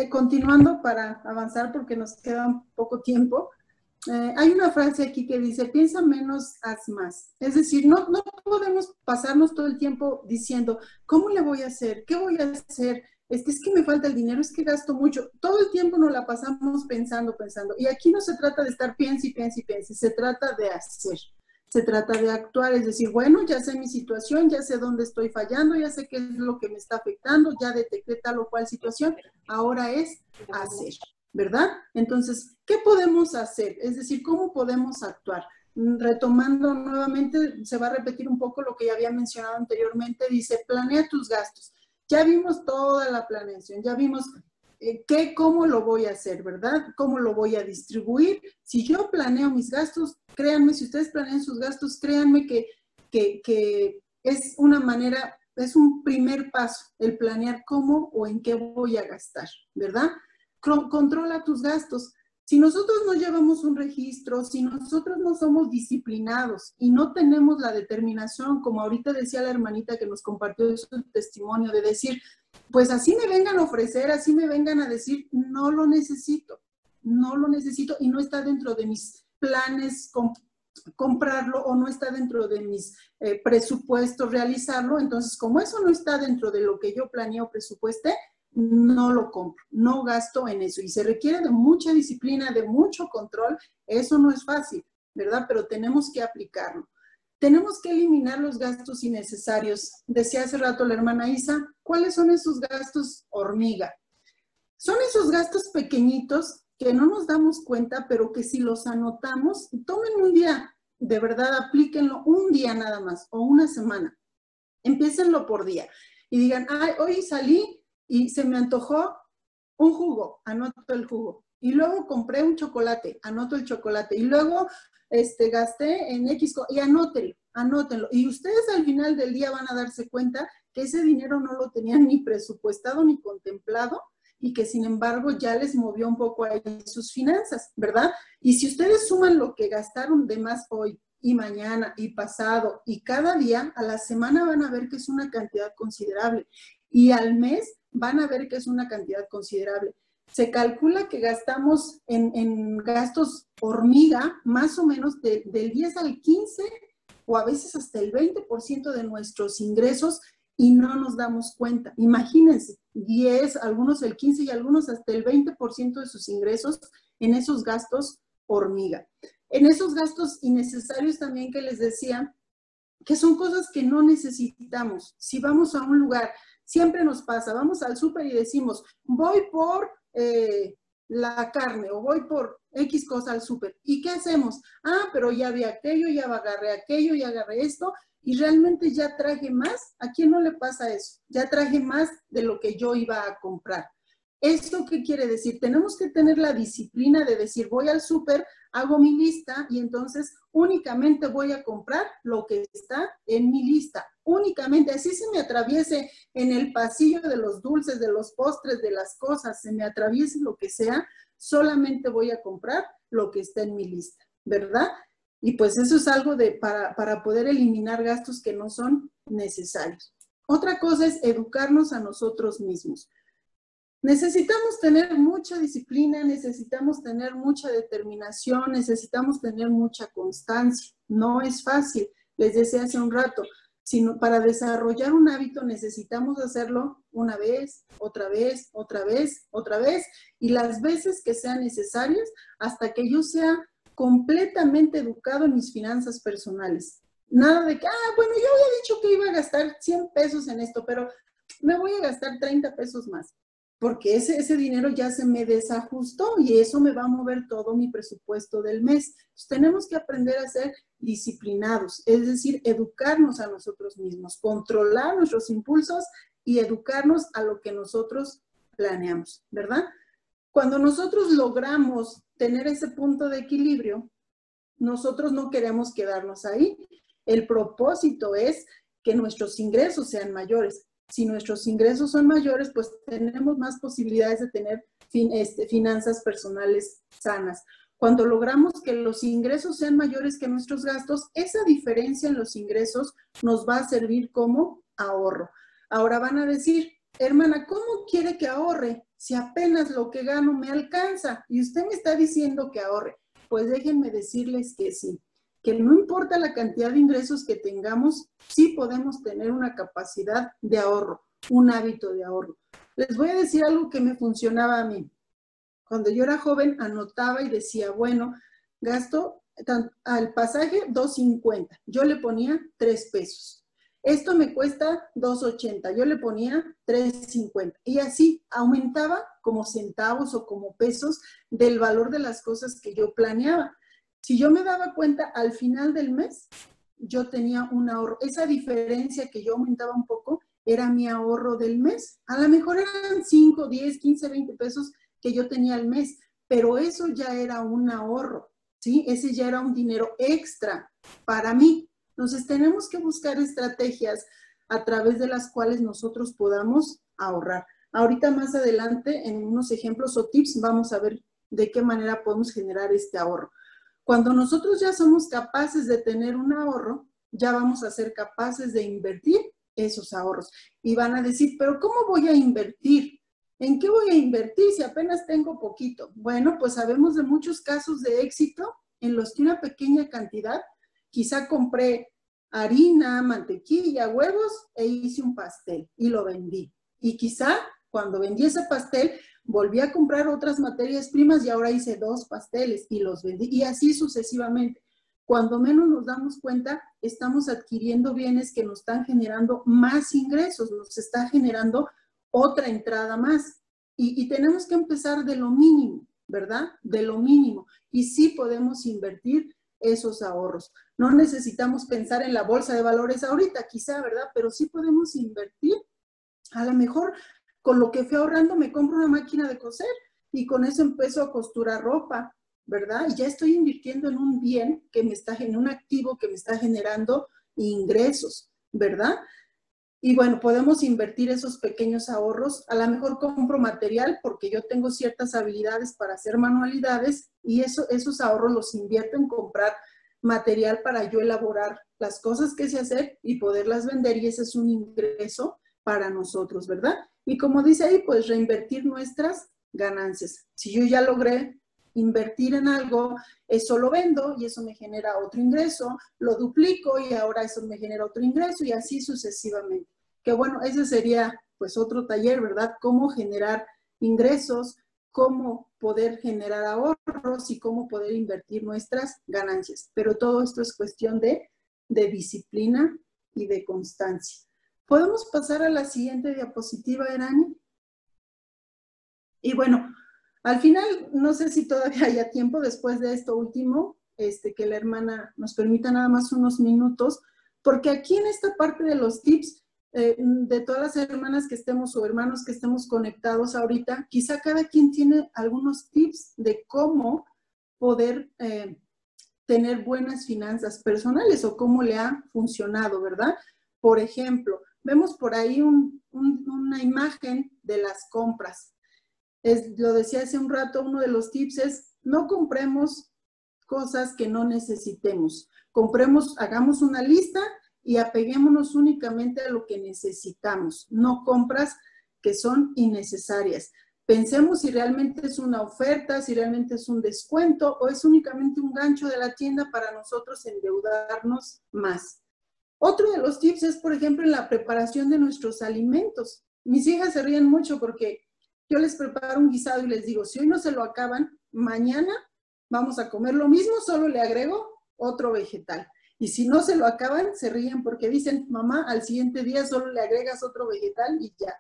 Continuando para avanzar porque nos queda un poco tiempo. Hay una frase aquí que dice, piensa menos, haz más. Es decir, no podemos pasarnos todo el tiempo diciendo, ¿cómo le voy a hacer? ¿Qué voy a hacer? Es que me falta el dinero, es que gasto mucho. Todo el tiempo nos la pasamos pensando. Y aquí no se trata de estar piense, se trata de hacer. Se trata de actuar, es decir, bueno, ya sé mi situación, ya sé dónde estoy fallando, ya sé qué es lo que me está afectando, ya detecté tal o cual situación, ahora es hacer, ¿verdad? Entonces, ¿qué podemos hacer? Es decir, ¿cómo podemos actuar? Retomando nuevamente, se va a repetir un poco lo que ya había mencionado anteriormente, dice, planea tus gastos. Ya vimos toda la planeación, ya vimos ¿cómo lo voy a hacer, verdad? ¿Cómo lo voy a distribuir? Si yo planeo mis gastos, créanme, si ustedes planean sus gastos, créanme que es una manera, es un primer paso, el planear cómo o en qué voy a gastar, ¿verdad? Controla tus gastos. Si nosotros no llevamos un registro, si nosotros no somos disciplinados y no tenemos la determinación, como ahorita decía la hermanita que nos compartió su testimonio, de decir, pues así me vengan a ofrecer, así me vengan a decir, no lo necesito y no está dentro de mis planes comprarlo o no está dentro de mis presupuestos realizarlo. Entonces, como eso no está dentro de lo que yo planeé o presupuesté, no lo compro, no gasto en eso. Y se requiere de mucha disciplina, de mucho control. Eso no es fácil, ¿verdad? Pero tenemos que aplicarlo. Tenemos que eliminar los gastos innecesarios. Decía hace rato la hermana Isa, ¿cuáles son esos gastos hormiga? Son esos gastos pequeñitos que no nos damos cuenta, pero que si los anotamos, tomen un día, de verdad, aplíquenlo un día nada más, o una semana. Empiécenlo por día. Y digan, ay, hoy salí y se me antojó un jugo, anoto el jugo. Y luego compré un chocolate, anoto el chocolate. Y luego gasté en X, y anótenlo. Y ustedes al final del día van a darse cuenta que ese dinero no lo tenían ni presupuestado ni contemplado, y que sin embargo ya les movió un poco ahí sus finanzas, ¿verdad? Y si ustedes suman lo que gastaron de más hoy y mañana y pasado y cada día, a la semana van a ver que es una cantidad considerable y al mes van a ver que es una cantidad considerable. Se calcula que gastamos en gastos hormiga más o menos del 10 al 15 o a veces hasta el 20% de nuestros ingresos y no nos damos cuenta. Imagínense, 10, algunos el 15 y algunos hasta el 20% de sus ingresos en esos gastos hormiga. En esos gastos innecesarios también que les decía, que son cosas que no necesitamos. Si vamos a un lugar, siempre nos pasa, vamos al súper y decimos, voy por la carne o voy por X cosa al súper. ¿Y qué hacemos? Ah, pero ya vi aquello, ya agarré aquello, ya agarré esto, y realmente ya traje más. ¿A quién no le pasa eso? Ya traje más de lo que yo iba a comprar. ¿Esto qué quiere decir? Tenemos que tener la disciplina de decir, voy al súper, hago mi lista y entonces únicamente voy a comprar lo que está en mi lista. Únicamente, así se me atraviese en el pasillo de los dulces, de los postres, de las cosas, se me atraviese lo que sea, solamente voy a comprar lo que está en mi lista, ¿verdad? Y pues eso es algo para poder eliminar gastos que no son necesarios. Otra cosa es educarnos a nosotros mismos. Necesitamos tener mucha disciplina, necesitamos tener mucha determinación, necesitamos tener mucha constancia. No es fácil, les decía hace un rato, sino para desarrollar un hábito necesitamos hacerlo una vez, otra vez, otra vez, otra vez, y las veces que sean necesarias hasta que yo sea completamente educado en mis finanzas personales. Nada de que, bueno, yo había dicho que iba a gastar 100 pesos en esto, pero me voy a gastar 30 pesos más, porque ese dinero ya se me desajustó y eso me va a mover todo mi presupuesto del mes. Entonces, tenemos que aprender a ser disciplinados, es decir, educarnos a nosotros mismos, controlar nuestros impulsos y educarnos a lo que nosotros planeamos, ¿verdad? Cuando nosotros logramos tener ese punto de equilibrio, nosotros no queremos quedarnos ahí. El propósito es que nuestros ingresos sean mayores. Si nuestros ingresos son mayores, pues tenemos más posibilidades de tener finanzas personales sanas. Cuando logramos que los ingresos sean mayores que nuestros gastos, esa diferencia en los ingresos nos va a servir como ahorro. Ahora van a decir, hermana, ¿cómo quiere que ahorre si apenas lo que gano me alcanza? Y usted me está diciendo que ahorre. Pues déjenme decirles que sí, que no importa la cantidad de ingresos que tengamos, sí podemos tener una capacidad de ahorro, un hábito de ahorro. Les voy a decir algo que me funcionaba a mí. Cuando yo era joven, anotaba y decía, bueno, gasto al pasaje $2.50. Yo le ponía 3 pesos. Esto me cuesta $2.80. Yo le ponía $3.50. Y así aumentaba como centavos o como pesos del valor de las cosas que yo planeaba. Si yo me daba cuenta al final del mes, yo tenía un ahorro. Esa diferencia que yo aumentaba un poco era mi ahorro del mes. A lo mejor eran 5, 10, 15, 20 pesos que yo tenía al mes, pero eso ya era un ahorro, ¿sí? Ese ya era un dinero extra para mí. Entonces tenemos que buscar estrategias a través de las cuales nosotros podamos ahorrar. Ahorita más adelante, en unos ejemplos o tips, vamos a ver de qué manera podemos generar este ahorro. Cuando nosotros ya somos capaces de tener un ahorro, ya vamos a ser capaces de invertir esos ahorros. Y van a decir, pero ¿cómo voy a invertir? ¿En qué voy a invertir si apenas tengo poquito? Bueno, pues sabemos de muchos casos de éxito en los que una pequeña cantidad, quizá compré harina, mantequilla, huevos e hice un pastel y lo vendí. Y quizá cuando vendí ese pastel, volví a comprar otras materias primas y ahora hice 2 pasteles y los vendí. Y así sucesivamente. Cuando menos nos damos cuenta, estamos adquiriendo bienes que nos están generando más ingresos, nos está generando otra entrada más. Y tenemos que empezar de lo mínimo, ¿verdad? De lo mínimo. Y sí podemos invertir esos ahorros. No necesitamos pensar en la bolsa de valores ahorita, quizá, ¿verdad? Pero sí podemos invertir. A lo mejor con lo que fui ahorrando me compro una máquina de coser y con eso empiezo a costurar ropa, ¿verdad? Y ya estoy invirtiendo en un bien que me está, en un activo que me está generando ingresos, ¿verdad? Y bueno, podemos invertir esos pequeños ahorros. A lo mejor compro material porque yo tengo ciertas habilidades para hacer manualidades y esos ahorros los invierto en comprar material para yo elaborar las cosas que sé hacer y poderlas vender, y ese es un ingreso para nosotros, ¿verdad? Y como dice ahí, pues reinvertir nuestras ganancias. Si yo ya logré invertir en algo, eso lo vendo y eso me genera otro ingreso, lo duplico y ahora eso me genera otro ingreso y así sucesivamente. Que bueno, ese sería pues otro taller, ¿verdad? Cómo generar ingresos, cómo poder generar ahorros y cómo poder invertir nuestras ganancias. Pero todo esto es cuestión de disciplina y de constancia. ¿Podemos pasar a la siguiente diapositiva, Erani? Y bueno, al final, no sé si todavía haya tiempo después de esto último, que la hermana nos permita nada más unos minutos, porque aquí en esta parte de los tips, de todas las hermanas que estemos o hermanos que estemos conectados ahorita, quizá cada quien tiene algunos tips de cómo poder tener buenas finanzas personales o cómo le ha funcionado, ¿verdad? Por ejemplo, vemos por ahí una imagen de las compras. Lo decía hace un rato, uno de los tips es no compremos cosas que no necesitemos. Hagamos una lista y apeguémonos únicamente a lo que necesitamos, no compras que son innecesarias. Pensemos si realmente es una oferta, si realmente es un descuento o es únicamente un gancho de la tienda para nosotros endeudarnos más. Otro de los tips es, por ejemplo, en la preparación de nuestros alimentos. Mis hijas se ríen mucho porque yo les preparo un guisado y les digo, si hoy no se lo acaban, mañana vamos a comer lo mismo, solo le agrego otro vegetal. Y si no se lo acaban, se ríen porque dicen, mamá, al siguiente día solo le agregas otro vegetal y ya.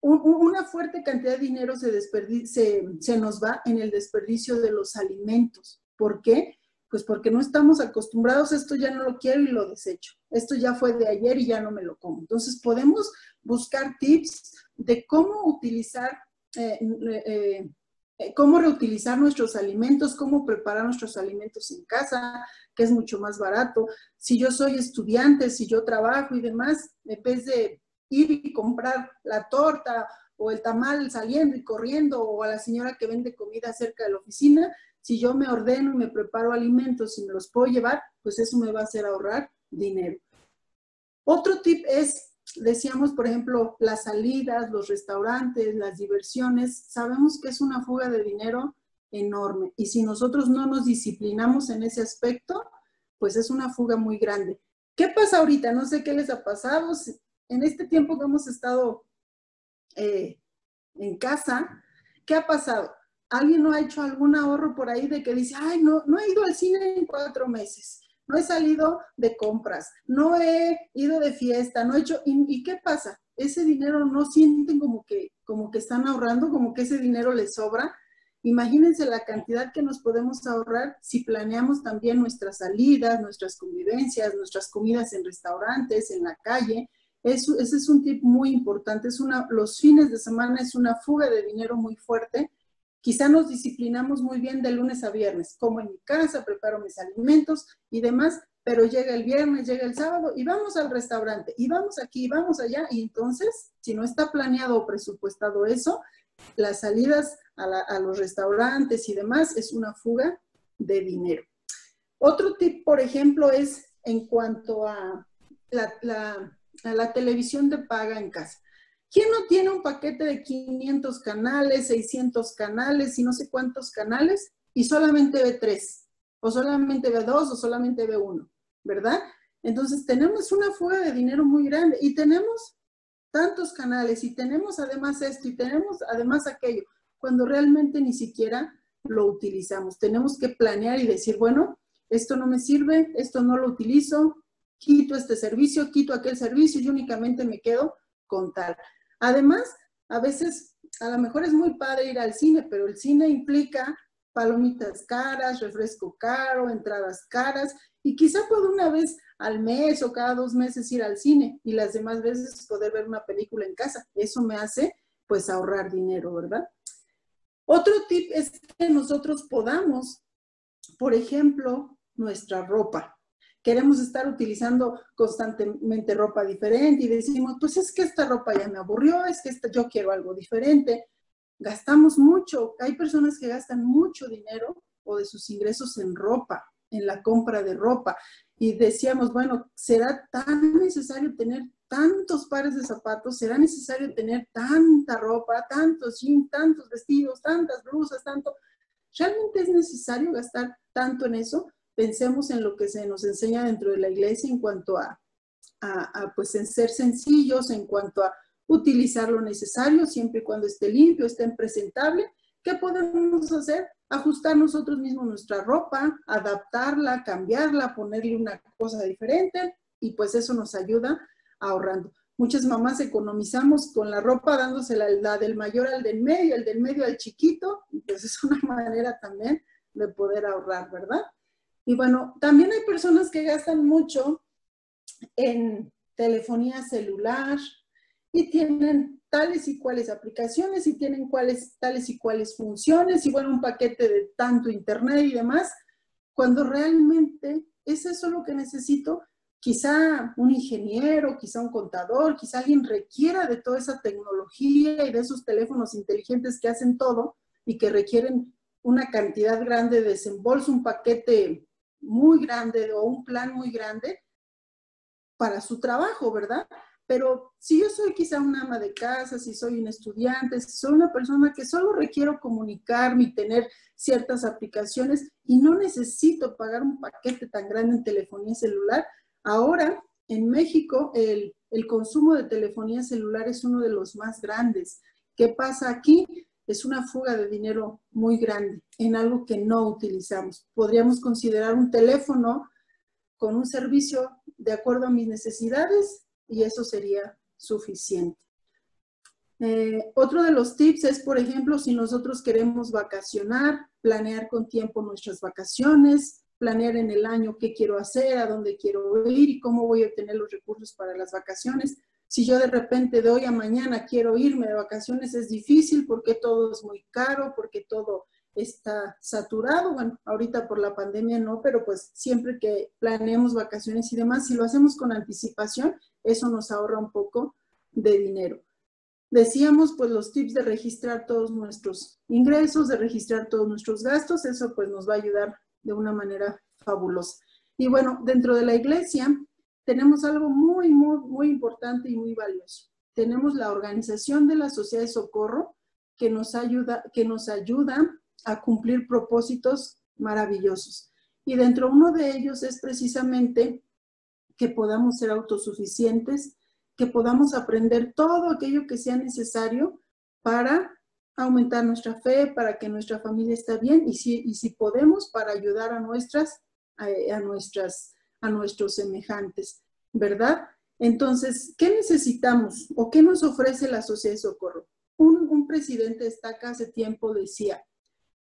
Una fuerte cantidad de dinero se nos va en el desperdicio de los alimentos. ¿Por qué? Pues porque no estamos acostumbrados, esto ya no lo quiero y lo desecho. Esto ya fue de ayer y ya no me lo como. Entonces podemos buscar tips de cómo utilizar, cómo reutilizar nuestros alimentos, cómo preparar nuestros alimentos en casa, que es mucho más barato. Si yo soy estudiante, si yo trabajo y demás, en vez de ir y comprar la torta o el tamal saliendo y corriendo, o a la señora que vende comida cerca de la oficina, si yo me ordeno y me preparo alimentos y me los puedo llevar, pues eso me va a hacer ahorrar dinero. Otro tip es, decíamos, por ejemplo, las salidas, los restaurantes, las diversiones. Sabemos que es una fuga de dinero enorme y si nosotros no nos disciplinamos en ese aspecto, pues es una fuga muy grande. ¿Qué pasa ahorita? No sé qué les ha pasado. En este tiempo que hemos estado en casa, ¿qué ha pasado? ¿Alguien no ha hecho algún ahorro por ahí de que dice, ay, no he ido al cine en 4 meses, no he salido de compras, no he ido de fiesta, no he hecho, ¿y qué pasa? Ese dinero no sienten como que están ahorrando, como que ese dinero les sobra. Imagínense la cantidad que nos podemos ahorrar si planeamos también nuestras salidas, nuestras convivencias, nuestras comidas en restaurantes, en la calle, Ese es un tip muy importante. Los fines de semana es una fuga de dinero muy fuerte. Quizá nos disciplinamos muy bien de lunes a viernes, como en mi casa, preparo mis alimentos y demás, pero llega el viernes, llega el sábado y vamos al restaurante, y vamos aquí, y vamos allá, y entonces, si no está planeado o presupuestado eso, las salidas a los restaurantes y demás es una fuga de dinero. Otro tip, por ejemplo, es en cuanto a la televisión de paga en casa. ¿Quién no tiene un paquete de 500 canales, 600 canales y no sé cuántos canales y solamente ve 3? O solamente ve 2 o solamente ve 1, ¿verdad? Entonces tenemos una fuga de dinero muy grande y tenemos tantos canales y tenemos además esto y tenemos además aquello, cuando realmente ni siquiera lo utilizamos. Tenemos que planear y decir, bueno, esto no me sirve, esto no lo utilizo, quito este servicio, quito aquel servicio y únicamente me quedo con tal. Además, a veces, a lo mejor es muy padre ir al cine, pero el cine implica palomitas caras, refresco caro, entradas caras, y quizá puedo una vez al mes o cada 2 meses ir al cine y las demás veces poder ver una película en casa. Eso me hace, pues, ahorrar dinero, ¿verdad? Otro tip es que nosotros podamos, por ejemplo, nuestra ropa. Queremos estar utilizando constantemente ropa diferente y decimos, pues es que esta ropa ya me aburrió, es que yo quiero algo diferente. Gastamos mucho, hay personas que gastan mucho dinero o de sus ingresos en ropa, en la compra de ropa. Y decíamos, bueno, ¿será tan necesario tener tantos pares de zapatos? ¿Será necesario tener tanta ropa, tantos jeans, tantos vestidos, tantas blusas, tanto? ¿Realmente es necesario gastar tanto en eso? Pensemos en lo que se nos enseña dentro de la iglesia en cuanto pues en ser sencillos, en cuanto a utilizar lo necesario, siempre y cuando esté limpio, esté presentable. ¿Qué podemos hacer? Ajustar nosotros mismos nuestra ropa, adaptarla, cambiarla, ponerle una cosa diferente y pues eso nos ayuda ahorrando. Muchas mamás economizamos con la ropa dándosela la del mayor al del medio, el del medio al chiquito, y pues es una manera también de poder ahorrar, ¿verdad? Y bueno, también hay personas que gastan mucho en telefonía celular y tienen tales y cuales aplicaciones y tienen tales y cuales funciones y bueno, un paquete de tanto internet y demás, cuando realmente es eso lo que necesito. Quizá un ingeniero, quizá un contador, quizá alguien requiera de toda esa tecnología y de esos teléfonos inteligentes que hacen todo y que requieren una cantidad grande de desembolso, un paquete muy grande o un plan muy grande para su trabajo, ¿verdad? Pero si yo soy quizá una ama de casa, si soy un estudiante, si soy una persona que solo requiero comunicarme y tener ciertas aplicaciones y no necesito pagar un paquete tan grande en telefonía celular, ahora en México el consumo de telefonía celular es uno de los más grandes. ¿Qué pasa aquí? Es una fuga de dinero muy grande en algo que no utilizamos. Podríamos considerar un teléfono con un servicio de acuerdo a mis necesidades y eso sería suficiente. Otro de los tips es, por ejemplo, si nosotros queremos vacacionar, planear con tiempo nuestras vacaciones, planear en el año qué quiero hacer, a dónde quiero ir y cómo voy a obtener los recursos para las vacaciones. Si yo de repente de hoy a mañana quiero irme de vacaciones, es difícil porque todo es muy caro, porque todo está saturado. Bueno, ahorita por la pandemia no, pero pues siempre que planeemos vacaciones y demás, si lo hacemos con anticipación, eso nos ahorra un poco de dinero. Decíamos pues los tips de registrar todos nuestros ingresos, de registrar todos nuestros gastos, eso pues nos va a ayudar de una manera fabulosa. Y bueno, dentro de la iglesia tenemos algo muy, muy, muy importante y muy valioso. Tenemos la organización de la Sociedad de Socorro que nos ayuda a cumplir propósitos maravillosos. Y dentro de uno de ellos es precisamente que podamos ser autosuficientes, que podamos aprender todo aquello que sea necesario para aumentar nuestra fe, para que nuestra familia esté bien y si podemos para ayudar a nuestros semejantes, ¿verdad? Entonces, ¿qué necesitamos o qué nos ofrece la Sociedad de Socorro? Un presidente de esta hace tiempo decía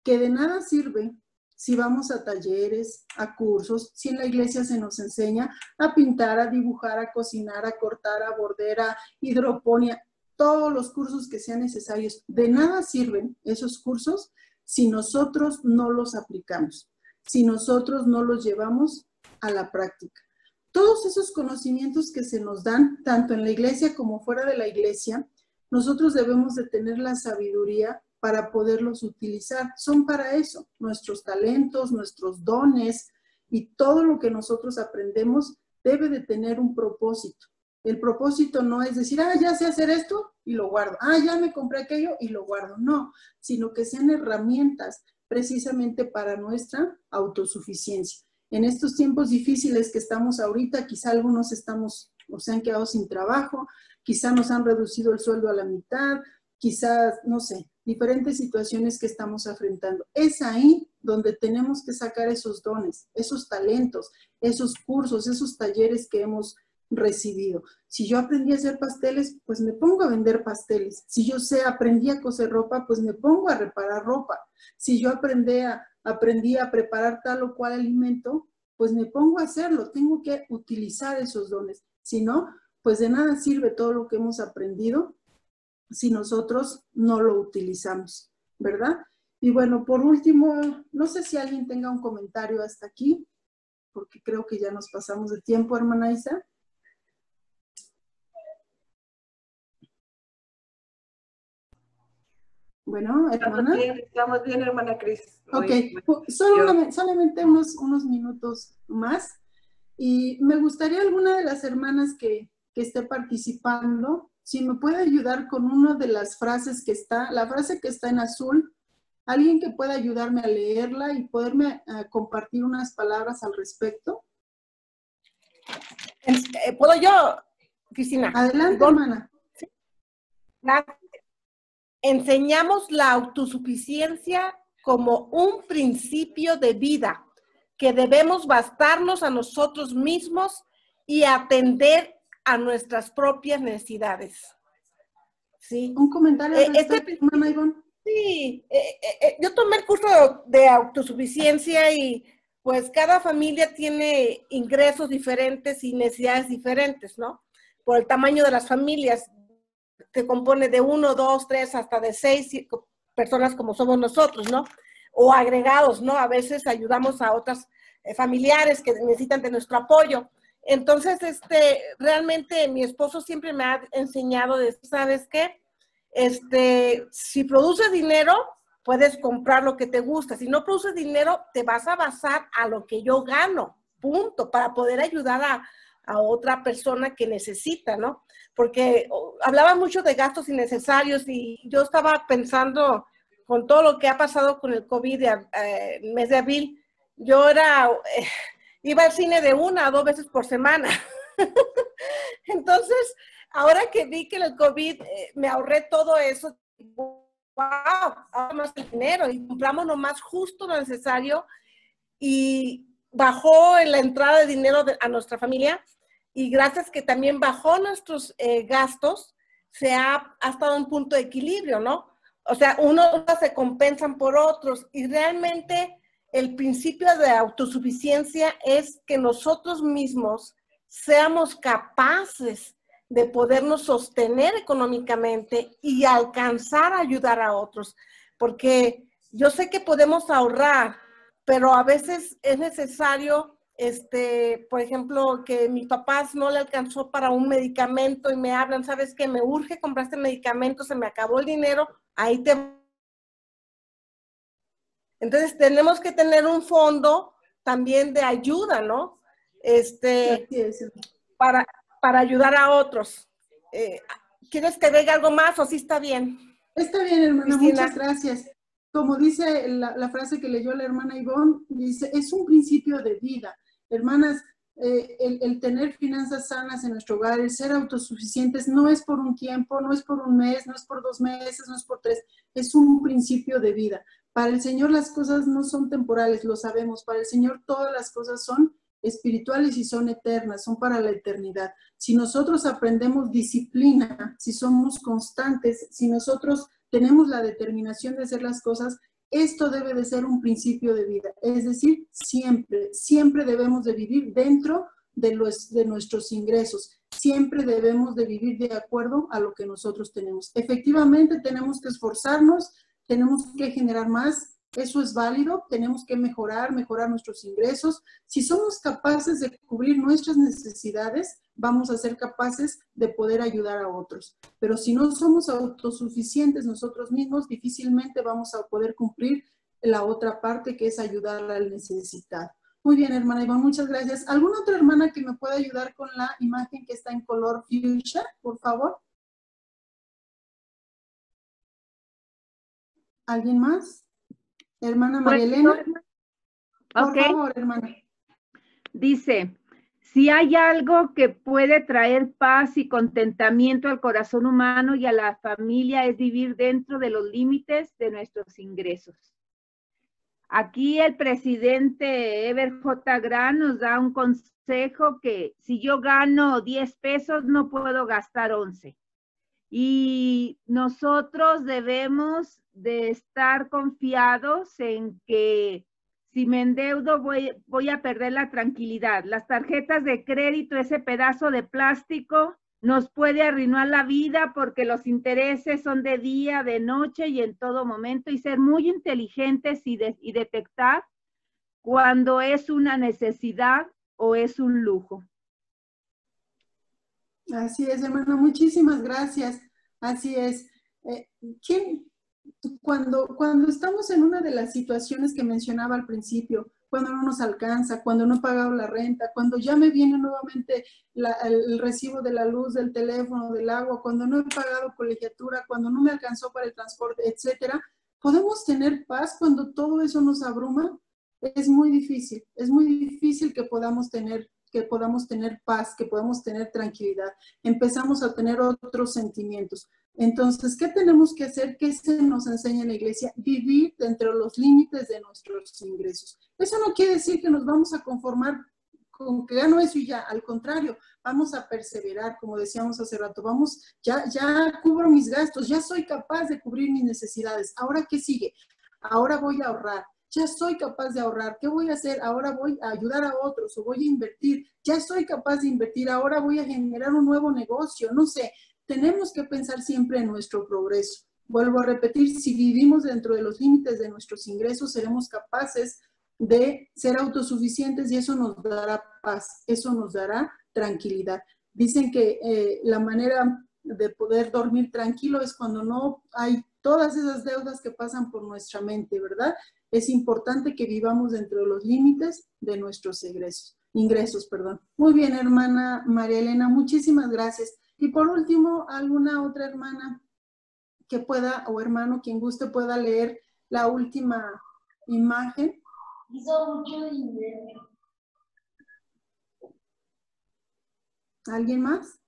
que de nada sirve si vamos a talleres, a cursos, si en la iglesia se nos enseña a pintar, a dibujar, a cocinar, a cortar, a border, a hidroponía, todos los cursos que sean necesarios. De nada sirven esos cursos si nosotros no los aplicamos, si nosotros no los llevamos a la práctica. Todos esos conocimientos que se nos dan, tanto en la iglesia como fuera de la iglesia, nosotros debemos de tener la sabiduría para poderlos utilizar. Son para eso, nuestros talentos, nuestros dones y todo lo que nosotros aprendemos debe de tener un propósito. El propósito no es decir, ya sé hacer esto y lo guardo. Ya me compré aquello y lo guardo. No, sino que sean herramientas precisamente para nuestra autosuficiencia. En estos tiempos difíciles que estamos ahorita, quizá algunos estamos o se han quedado sin trabajo, quizá nos han reducido el sueldo a la mitad, quizás, no sé, diferentes situaciones que estamos enfrentando. Es ahí donde tenemos que sacar esos dones, esos talentos, esos cursos, esos talleres que hemos recibido. Si yo aprendí a hacer pasteles, pues me pongo a vender pasteles. Si yo aprendí a coser ropa, pues me pongo a reparar ropa. Si yo aprendí a preparar tal o cual alimento, pues me pongo a hacerlo. Tengo que utilizar esos dones. Si no, pues de nada sirve todo lo que hemos aprendido si nosotros no lo utilizamos, ¿verdad? Y bueno, por último, no sé si alguien tenga un comentario hasta aquí, porque creo que ya nos pasamos de tiempo, hermana Isa. Bueno, hermana. Estamos bien, hermana Cris. Ok, solamente unos minutos más. Y me gustaría alguna de las hermanas que esté participando, si me puede ayudar con una de las frases que está, la frase que está en azul, alguien que pueda ayudarme a leerla y poderme compartir unas palabras al respecto. ¿Puedo yo, Cristina? Adelante, hermana. ¿Sí? Enseñamos la autosuficiencia como un principio de vida, que debemos bastarnos a nosotros mismos y atender a nuestras propias necesidades. ¿Sí? Un comentario al respecto, hermana Ivonne. Sí, yo tomé el curso de autosuficiencia y pues cada familia tiene ingresos diferentes y necesidades diferentes, ¿no? Por el tamaño de las familias, se compone de 1, 2, 3, hasta de 6 personas como somos nosotros, ¿no? O agregados, ¿no? A veces ayudamos a otras familiares que necesitan de nuestro apoyo. Entonces, realmente mi esposo siempre me ha enseñado de, ¿sabes qué? Si produces dinero, puedes comprar lo que te gusta. Si no produces dinero, te vas a basar a lo que yo gano, punto, para poder ayudar a otra persona que necesita, ¿no? Porque hablaba mucho de gastos innecesarios y yo estaba pensando con todo lo que ha pasado con el COVID el mes de abril, yo iba al cine de 1 a 2 veces por semana. Entonces, ahora que vi que el COVID me ahorré todo eso, wow, ahora más el dinero y compramos nomás justo lo necesario y bajó en la entrada de dinero a nuestra familia y gracias que también bajó nuestros gastos, ha estado en punto de equilibrio, ¿no? O sea, unos se compensan por otros y realmente el principio de autosuficiencia es que nosotros mismos seamos capaces de podernos sostener económicamente y alcanzar a ayudar a otros. Porque yo sé que podemos ahorrar, pero a veces es necesario, por ejemplo, que mis papás no le alcanzó para un medicamento y me hablan, ¿sabes qué? Me urge comprar este medicamento, se me acabó el dinero, ahí te... Entonces tenemos que tener un fondo también de ayuda, ¿no? Para ayudar a otros. ¿Quieres que diga algo más o sí está bien? Está bien, hermana, Cristina. Muchas gracias. Como dice la frase que leyó la hermana Ivonne, dice, es un principio de vida. Hermanas, el tener finanzas sanas en nuestro hogar, el ser autosuficientes, no es por un tiempo, no es por un mes, no es por 2 meses, no es por 3, es un principio de vida. Para el Señor las cosas no son temporales, lo sabemos. Para el Señor todas las cosas son espirituales y son eternas, son para la eternidad. Si nosotros aprendemos disciplina, si somos constantes, si nosotros tenemos la determinación de hacer las cosas, Esto debe de ser un principio de vida, es decir, siempre debemos de vivir dentro de nuestros ingresos. Siempre debemos de vivir de acuerdo a lo que nosotros tenemos. Efectivamente, tenemos que esforzarnos, tenemos que generar más. Eso es válido, tenemos que mejorar nuestros ingresos. Si somos capaces de cubrir nuestras necesidades, vamos a ser capaces de poder ayudar a otros. Pero si no somos autosuficientes nosotros mismos, difícilmente vamos a poder cumplir la otra parte, que es ayudar al necesitado. Muy bien, hermana Ivonne, muchas gracias. ¿Alguna otra hermana que me pueda ayudar con la imagen que está en color fuchsia, por favor? ¿Alguien más? Hermana María Elena. Por favor, hermana. Dice, si hay algo que puede traer paz y contentamiento al corazón humano y a la familia, es vivir dentro de los límites de nuestros ingresos. Aquí el presidente Ever J. Grant nos da un consejo que si yo gano 10 pesos, no puedo gastar 11. Y nosotros debemos de estar confiados en que si me endeudo voy a perder la tranquilidad. Las tarjetas de crédito, ese pedazo de plástico, nos puede arruinar la vida porque los intereses son de día, de noche y en todo momento, y ser muy inteligentes y detectar cuando es una necesidad o es un lujo. Así es, hermana, muchísimas gracias. Así es. Cuando estamos en una de las situaciones que mencionaba al principio, cuando no nos alcanza, cuando no he pagado la renta, cuando ya me viene nuevamente el recibo de la luz, del teléfono, del agua, cuando no he pagado colegiatura, cuando no me alcanzó para el transporte, etcétera, ¿podemos tener paz cuando todo eso nos abruma? Es muy difícil que podamos tener paz, que podamos tener tranquilidad. Empezamos a tener otros sentimientos. Entonces, ¿qué tenemos que hacer? ¿Qué se nos enseña en la iglesia? Vivir dentro de los límites de nuestros ingresos. Eso no quiere decir que nos vamos a conformar con que gano eso y ya. Al contrario, vamos a perseverar, como decíamos hace rato. Ya cubro mis gastos, ya soy capaz de cubrir mis necesidades. ¿Ahora qué sigue? Ahora voy a ahorrar. Ya soy capaz de ahorrar. ¿Qué voy a hacer? Ahora voy a ayudar a otros o voy a invertir. Ya soy capaz de invertir. Ahora voy a generar un nuevo negocio. No sé. Tenemos que pensar siempre en nuestro progreso. Vuelvo a repetir, si vivimos dentro de los límites de nuestros ingresos, seremos capaces de ser autosuficientes y eso nos dará paz, eso nos dará tranquilidad. Dicen que la manera de poder dormir tranquilo es cuando no hay todas esas deudas que pasan por nuestra mente, ¿verdad? Es importante que vivamos dentro de los límites de nuestros ingresos. Muy bien, hermana María Elena, muchísimas gracias. Y por último, ¿alguna otra hermana que pueda, o hermano, quien guste, pueda leer la última imagen? ¿Alguien más?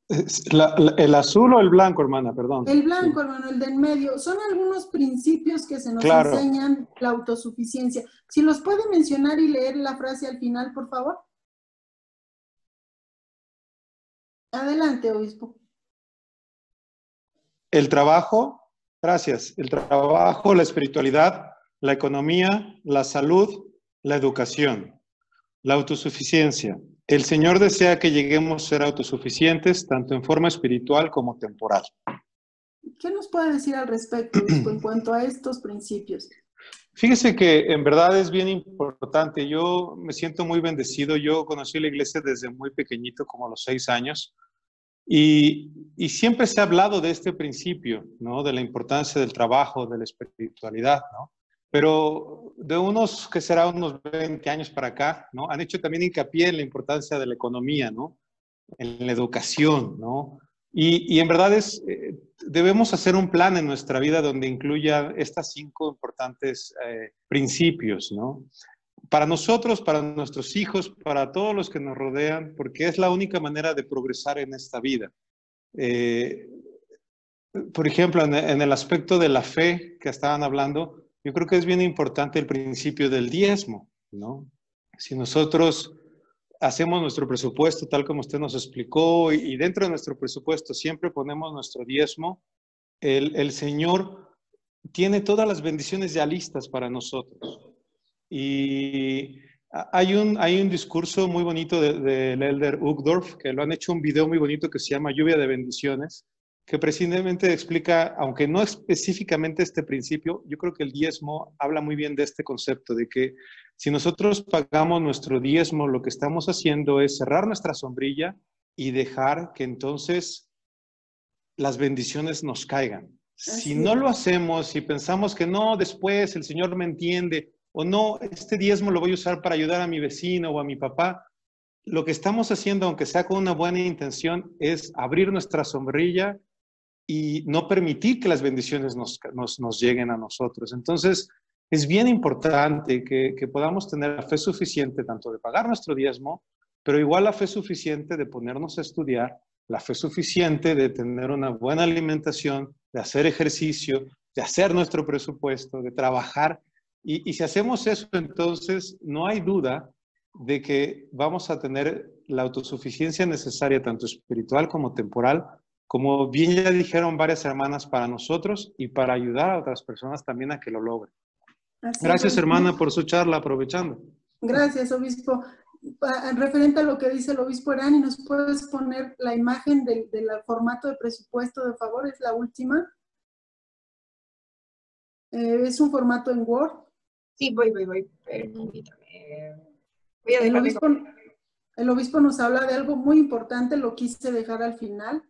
¿El azul o el blanco, hermana? Perdón. El blanco, hermano, el de en medio. Son algunos principios que se nos enseñan la autosuficiencia. Si los puede mencionar y leer la frase al final, por favor. Adelante, obispo. El trabajo, gracias. El trabajo, la espiritualidad, la economía, la salud, la educación, la autosuficiencia. El Señor desea que lleguemos a ser autosuficientes, tanto en forma espiritual como temporal. ¿Qué nos puede decir al respecto, obispo, en cuanto a estos principios? Fíjese que en verdad es bien importante. Yo me siento muy bendecido. Yo conocí la iglesia desde muy pequeñito, como a los 6 años. Y siempre se ha hablado de este principio, ¿no? De la importancia del trabajo, de la espiritualidad, ¿no? Pero de unos 20 años para acá, ¿no? Han hecho también hincapié en la importancia de la economía, ¿no? En la educación, ¿no? Y en verdad debemos hacer un plan en nuestra vida donde incluya estas 5 importantes principios, ¿no? Para nosotros, para nuestros hijos, para todos los que nos rodean, porque es la única manera de progresar en esta vida. Por ejemplo, en el aspecto de la fe que estaban hablando, yo creo que es bien importante el principio del diezmo, ¿no? Si nosotros hacemos nuestro presupuesto tal como usted nos explicó y dentro de nuestro presupuesto siempre ponemos nuestro diezmo, el Señor tiene todas las bendiciones ya listas para nosotros. Y hay un discurso muy bonito del elder Uchtdorf, que lo han hecho un video muy bonito que se llama Lluvia de Bendiciones, que precisamente explica, aunque no específicamente este principio, yo creo que el diezmo habla muy bien de este concepto, de que si nosotros pagamos nuestro diezmo, lo que estamos haciendo es cerrar nuestra sombrilla y dejar que entonces las bendiciones nos caigan. Si no lo hacemos, si pensamos que no, después el Señor me entiende, o no, este diezmo lo voy a usar para ayudar a mi vecino o a mi papá, lo que estamos haciendo, aunque sea con una buena intención, es abrir nuestra sombrilla y no permitir que las bendiciones nos lleguen a nosotros. Entonces, es bien importante que podamos tener la fe suficiente tanto de pagar nuestro diezmo, pero igual la fe suficiente de ponernos a estudiar, la fe suficiente de tener una buena alimentación, de hacer ejercicio, de hacer nuestro presupuesto, de trabajar. Y si hacemos eso, entonces no hay duda de que vamos a tener la autosuficiencia necesaria, tanto espiritual como temporal, como bien ya dijeron varias hermanas, para nosotros y para ayudar a otras personas también a que lo logren. Gracias, hermana, por su charla, aprovechando. Gracias, obispo. Referente a lo que dice el obispo Erani, ¿nos puedes poner la imagen del formato de presupuesto, de favor? Es la última. Es un formato en Word. Sí, voy. Permítame. Voy a el obispo nos habla de algo muy importante, lo quise dejar al final.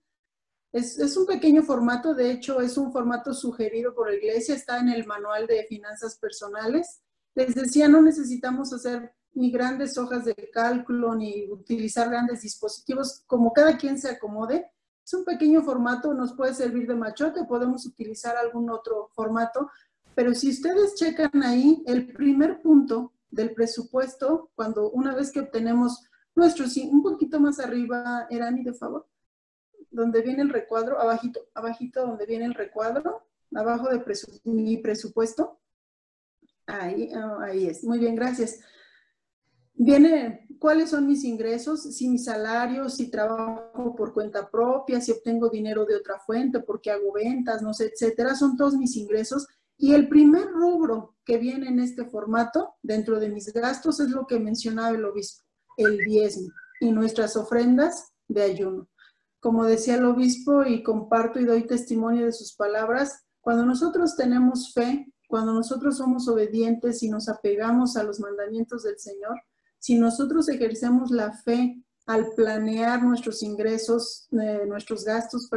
Es un pequeño formato, de hecho es un formato sugerido por la iglesia, está en el manual de finanzas personales. Les decía, no necesitamos hacer ni grandes hojas de cálculo, ni utilizar grandes dispositivos, como cada quien se acomode. Es un pequeño formato, nos puede servir de machote, podemos utilizar algún otro formato, pero si ustedes checan ahí, el primer punto del presupuesto, cuando una vez que obtenemos un poquito más arriba, Erani, de favor, donde viene el recuadro, abajito donde viene el recuadro, abajo de mi presupuesto. Ahí es. Muy bien, gracias. Viene cuáles son mis ingresos, si mi salario, si trabajo por cuenta propia, si obtengo dinero de otra fuente, porque hago ventas, no sé, etcétera. Son todos mis ingresos. Y el primer rubro que viene en este formato, dentro de mis gastos, es lo que mencionaba el obispo, el diezmo y nuestras ofrendas de ayuno. Como decía el obispo, y comparto y doy testimonio de sus palabras, cuando nosotros tenemos fe, cuando nosotros somos obedientes y nos apegamos a los mandamientos del Señor, si nosotros ejercemos la fe al planear nuestros ingresos, nuestros gastos,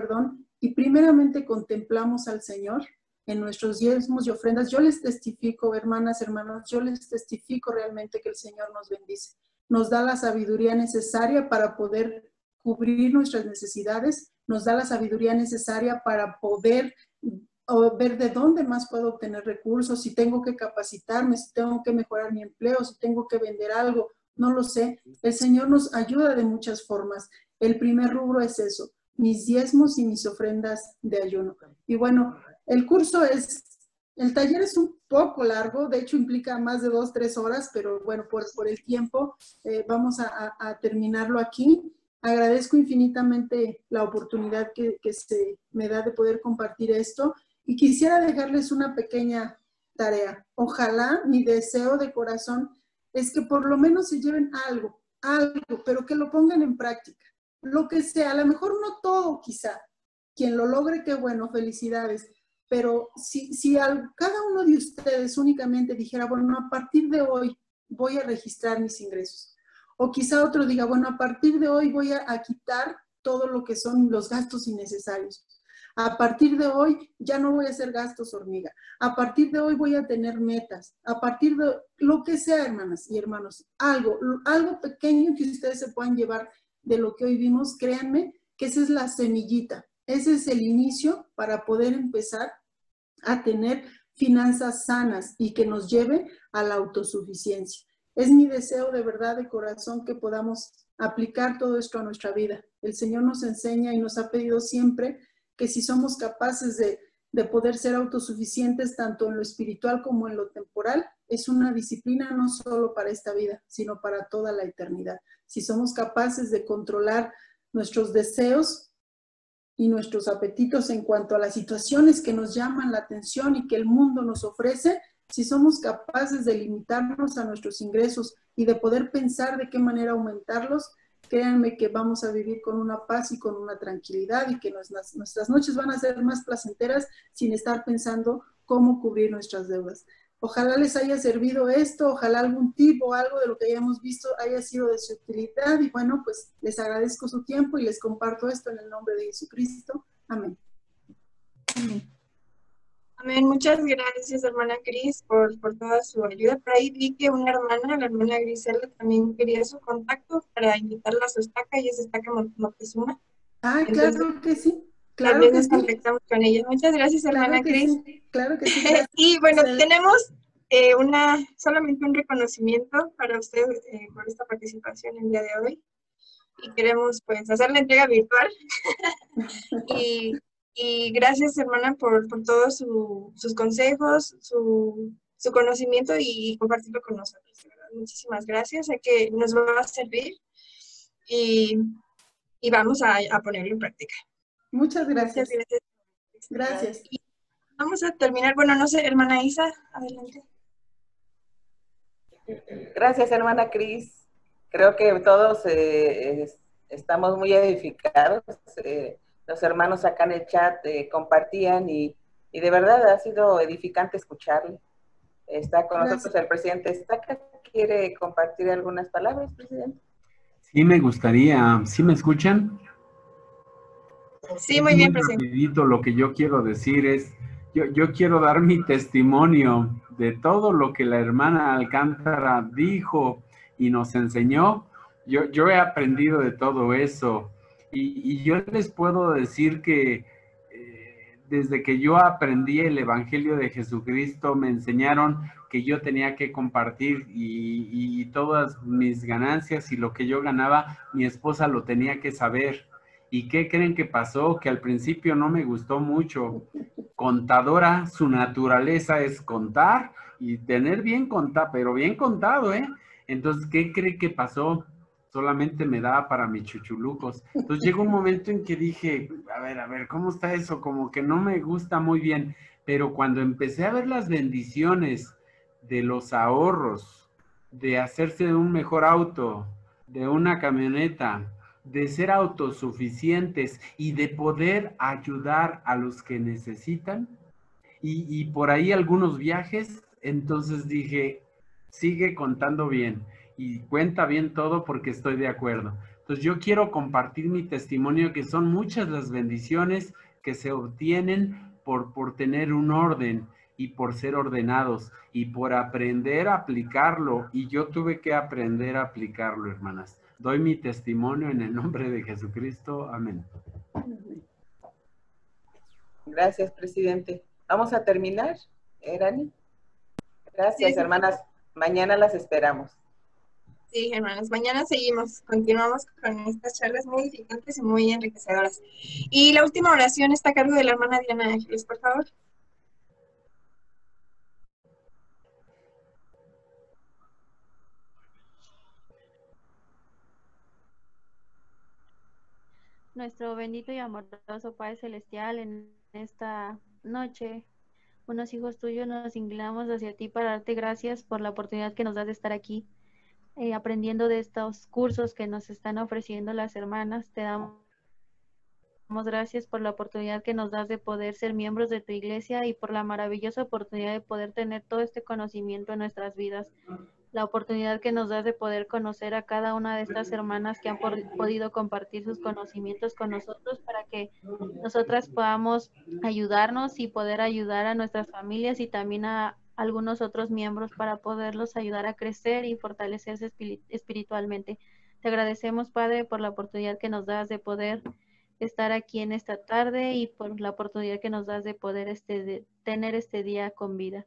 y primeramente contemplamos al Señor en nuestros diezmos y ofrendas, yo les testifico, hermanas, hermanos, yo les testifico realmente que el Señor nos bendice, nos da la sabiduría necesaria para poder cubrir nuestras necesidades, nos da la sabiduría necesaria para poder ver de dónde más puedo obtener recursos, si tengo que capacitarme, si tengo que mejorar mi empleo, si tengo que vender algo, no lo sé. El Señor nos ayuda de muchas formas. El primer rubro es eso, mis diezmos y mis ofrendas de ayuno. Y bueno, el taller es un poco largo, de hecho implica más de 2-3 horas, pero bueno, por el tiempo vamos a terminarlo aquí. Agradezco infinitamente la oportunidad que se me da de poder compartir esto y quisiera dejarles una pequeña tarea. Ojalá, mi deseo de corazón es que por lo menos se lleven algo, pero que lo pongan en práctica. Lo que sea, a lo mejor no todo quizá. Quien lo logre, qué bueno, felicidades. Pero si cada uno de ustedes únicamente dijera, bueno, a partir de hoy voy a registrar mis ingresos. O quizá otro diga, bueno, a partir de hoy voy a quitar todo lo que son los gastos innecesarios. A partir de hoy ya no voy a hacer gastos hormiga. A partir de hoy voy a tener metas. A partir de lo que sea, hermanas y hermanos, algo pequeño que ustedes se puedan llevar de lo que hoy vimos, créanme que esa es la semillita. Ese es el inicio para poder empezar a tener finanzas sanas y que nos lleve a la autosuficiencia. Es mi deseo de verdad, de corazón, que podamos aplicar todo esto a nuestra vida. El Señor nos enseña y nos ha pedido siempre que si somos capaces de poder ser autosuficientes tanto en lo espiritual como en lo temporal, es una disciplina no solo para esta vida, sino para toda la eternidad. Si somos capaces de controlar nuestros deseos y nuestros apetitos en cuanto a las situaciones que nos llaman la atención y que el mundo nos ofrece, si somos capaces de limitarnos a nuestros ingresos y de poder pensar de qué manera aumentarlos, créanme que vamos a vivir con una paz y con una tranquilidad y que nuestras noches van a ser más placenteras sin estar pensando cómo cubrir nuestras deudas. Ojalá les haya servido esto, ojalá algún tip o algo de lo que hayamos visto haya sido de su utilidad y bueno, pues les agradezco su tiempo y les comparto esto en el nombre de Jesucristo. Amén. Amén. Amén. Muchas gracias, hermana Cris, por toda su ayuda. Por ahí vi que una hermana, la hermana Grisela, también quería su contacto para invitarla a su estaca, y es Estaca Moctezuma. Ah, Entonces, claro que sí. Claro también que nos sí. contactamos con ella. Muchas gracias, hermana Cris. Claro que sí. Gracias. Y bueno, tenemos solamente un reconocimiento para usted por esta participación el día de hoy. Y queremos pues hacer la entrega virtual. y gracias, hermana, por todos sus consejos, su conocimiento y compartirlo con nosotros. ¿Verdad? Muchísimas gracias. Sé que nos va a servir y vamos a ponerlo en práctica. Muchas gracias. Muchas gracias. Gracias. Y vamos a terminar. Bueno, no sé, hermana Isa, adelante. Gracias, hermana Cris. Creo que todos estamos muy edificados. Los hermanos acá en el chat compartían y de verdad ha sido edificante escucharle. Está con nosotros el presidente Estaca. ¿Quiere compartir algunas palabras, presidente? Sí, me gustaría. ¿Sí me escuchan? Sí, muy bien, presidente. Rapidito, lo que yo quiero decir es, yo quiero dar mi testimonio de todo lo que la hermana Alcántara dijo y nos enseñó. Yo he aprendido de todo eso y yo les puedo decir que desde que yo aprendí el Evangelio de Jesucristo me enseñaron que yo tenía que compartir y todas mis ganancias y lo que yo ganaba, mi esposa lo tenía que saber. ¿Y qué creen que pasó? Que al principio no me gustó mucho. Contadora, su naturaleza es contar y tener bien contado, pero bien contado, ¿eh? Entonces, ¿qué cree que pasó? Solamente me daba para mis chuchulucos. Entonces llegó un momento en que dije, a ver, ¿cómo está eso? Como que no me gusta muy bien. Pero cuando empecé a ver las bendiciones de los ahorros, de hacerse de un mejor auto, de una camioneta, de ser autosuficientes y de poder ayudar a los que necesitan, y por ahí algunos viajes, entonces dije, sigue contando bien y cuenta bien todo porque estoy de acuerdo. Entonces yo quiero compartir mi testimonio, que son muchas las bendiciones que se obtienen por tener un orden y por ser ordenados y por aprender a aplicarlo, y yo tuve que aprender a aplicarlo, hermanas. Doy mi testimonio en el nombre de Jesucristo. Amén. Gracias, presidente. Vamos a terminar, Rani. Gracias, sí, hermanas. Mañana las esperamos. Sí, hermanas, mañana seguimos, continuamos con estas charlas muy edificantes y muy enriquecedoras. Y la última oración está a cargo de la hermana Diana Ángeles, por favor. Nuestro bendito y amoroso Padre Celestial, en esta noche, unos hijos tuyos, nos inclinamos hacia ti para darte gracias por la oportunidad que nos das de estar aquí, aprendiendo de estos cursos que nos están ofreciendo las hermanas. Te damos gracias por la oportunidad que nos das de poder ser miembros de tu iglesia y por la maravillosa oportunidad de poder tener todo este conocimiento en nuestras vidas. La oportunidad que nos das de poder conocer a cada una de estas hermanas que han podido compartir sus conocimientos con nosotros, para que nosotras podamos ayudarnos y poder ayudar a nuestras familias y también a algunos otros miembros para poderlos ayudar a crecer y fortalecerse espiritualmente. Te agradecemos, Padre, por la oportunidad que nos das de poder estar aquí en esta tarde y por la oportunidad que nos das de poder tener este día con vida.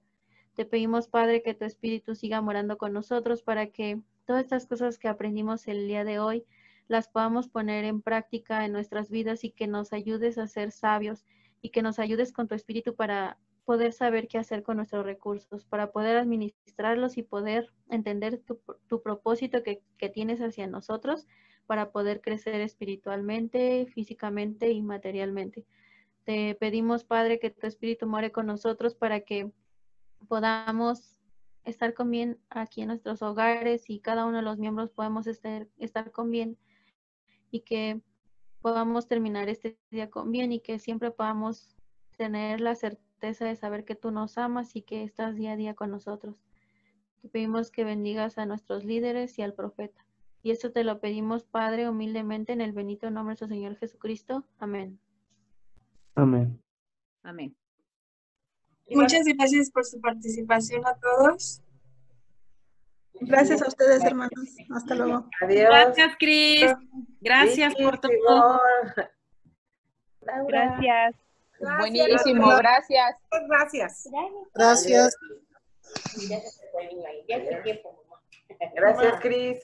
Te pedimos, Padre, que tu Espíritu siga morando con nosotros para que todas estas cosas que aprendimos el día de hoy las podamos poner en práctica en nuestras vidas y que nos ayudes a ser sabios y que nos ayudes con tu Espíritu para poder saber qué hacer con nuestros recursos, para poder administrarlos y poder entender tu propósito que tienes hacia nosotros, para poder crecer espiritualmente, físicamente y materialmente. Te pedimos, Padre, que tu Espíritu more con nosotros para que podamos estar con bien aquí en nuestros hogares y cada uno de los miembros podamos estar con bien y que podamos terminar este día con bien y que siempre podamos tener la certeza de saber que tú nos amas y que estás día a día con nosotros. Te pedimos que bendigas a nuestros líderes y al profeta. Y esto te lo pedimos, Padre, humildemente en el bendito nombre de nuestro Señor Jesucristo. Amén. Amén. Amén. Muchas gracias por su participación a todos. Gracias a ustedes, hermanos. Hasta luego. Adiós. Gracias, Cris. Gracias Vicky, por todo. Simón, Laura. Gracias. Buenísimo, gracias. Gracias. Gracias. Gracias, Cris.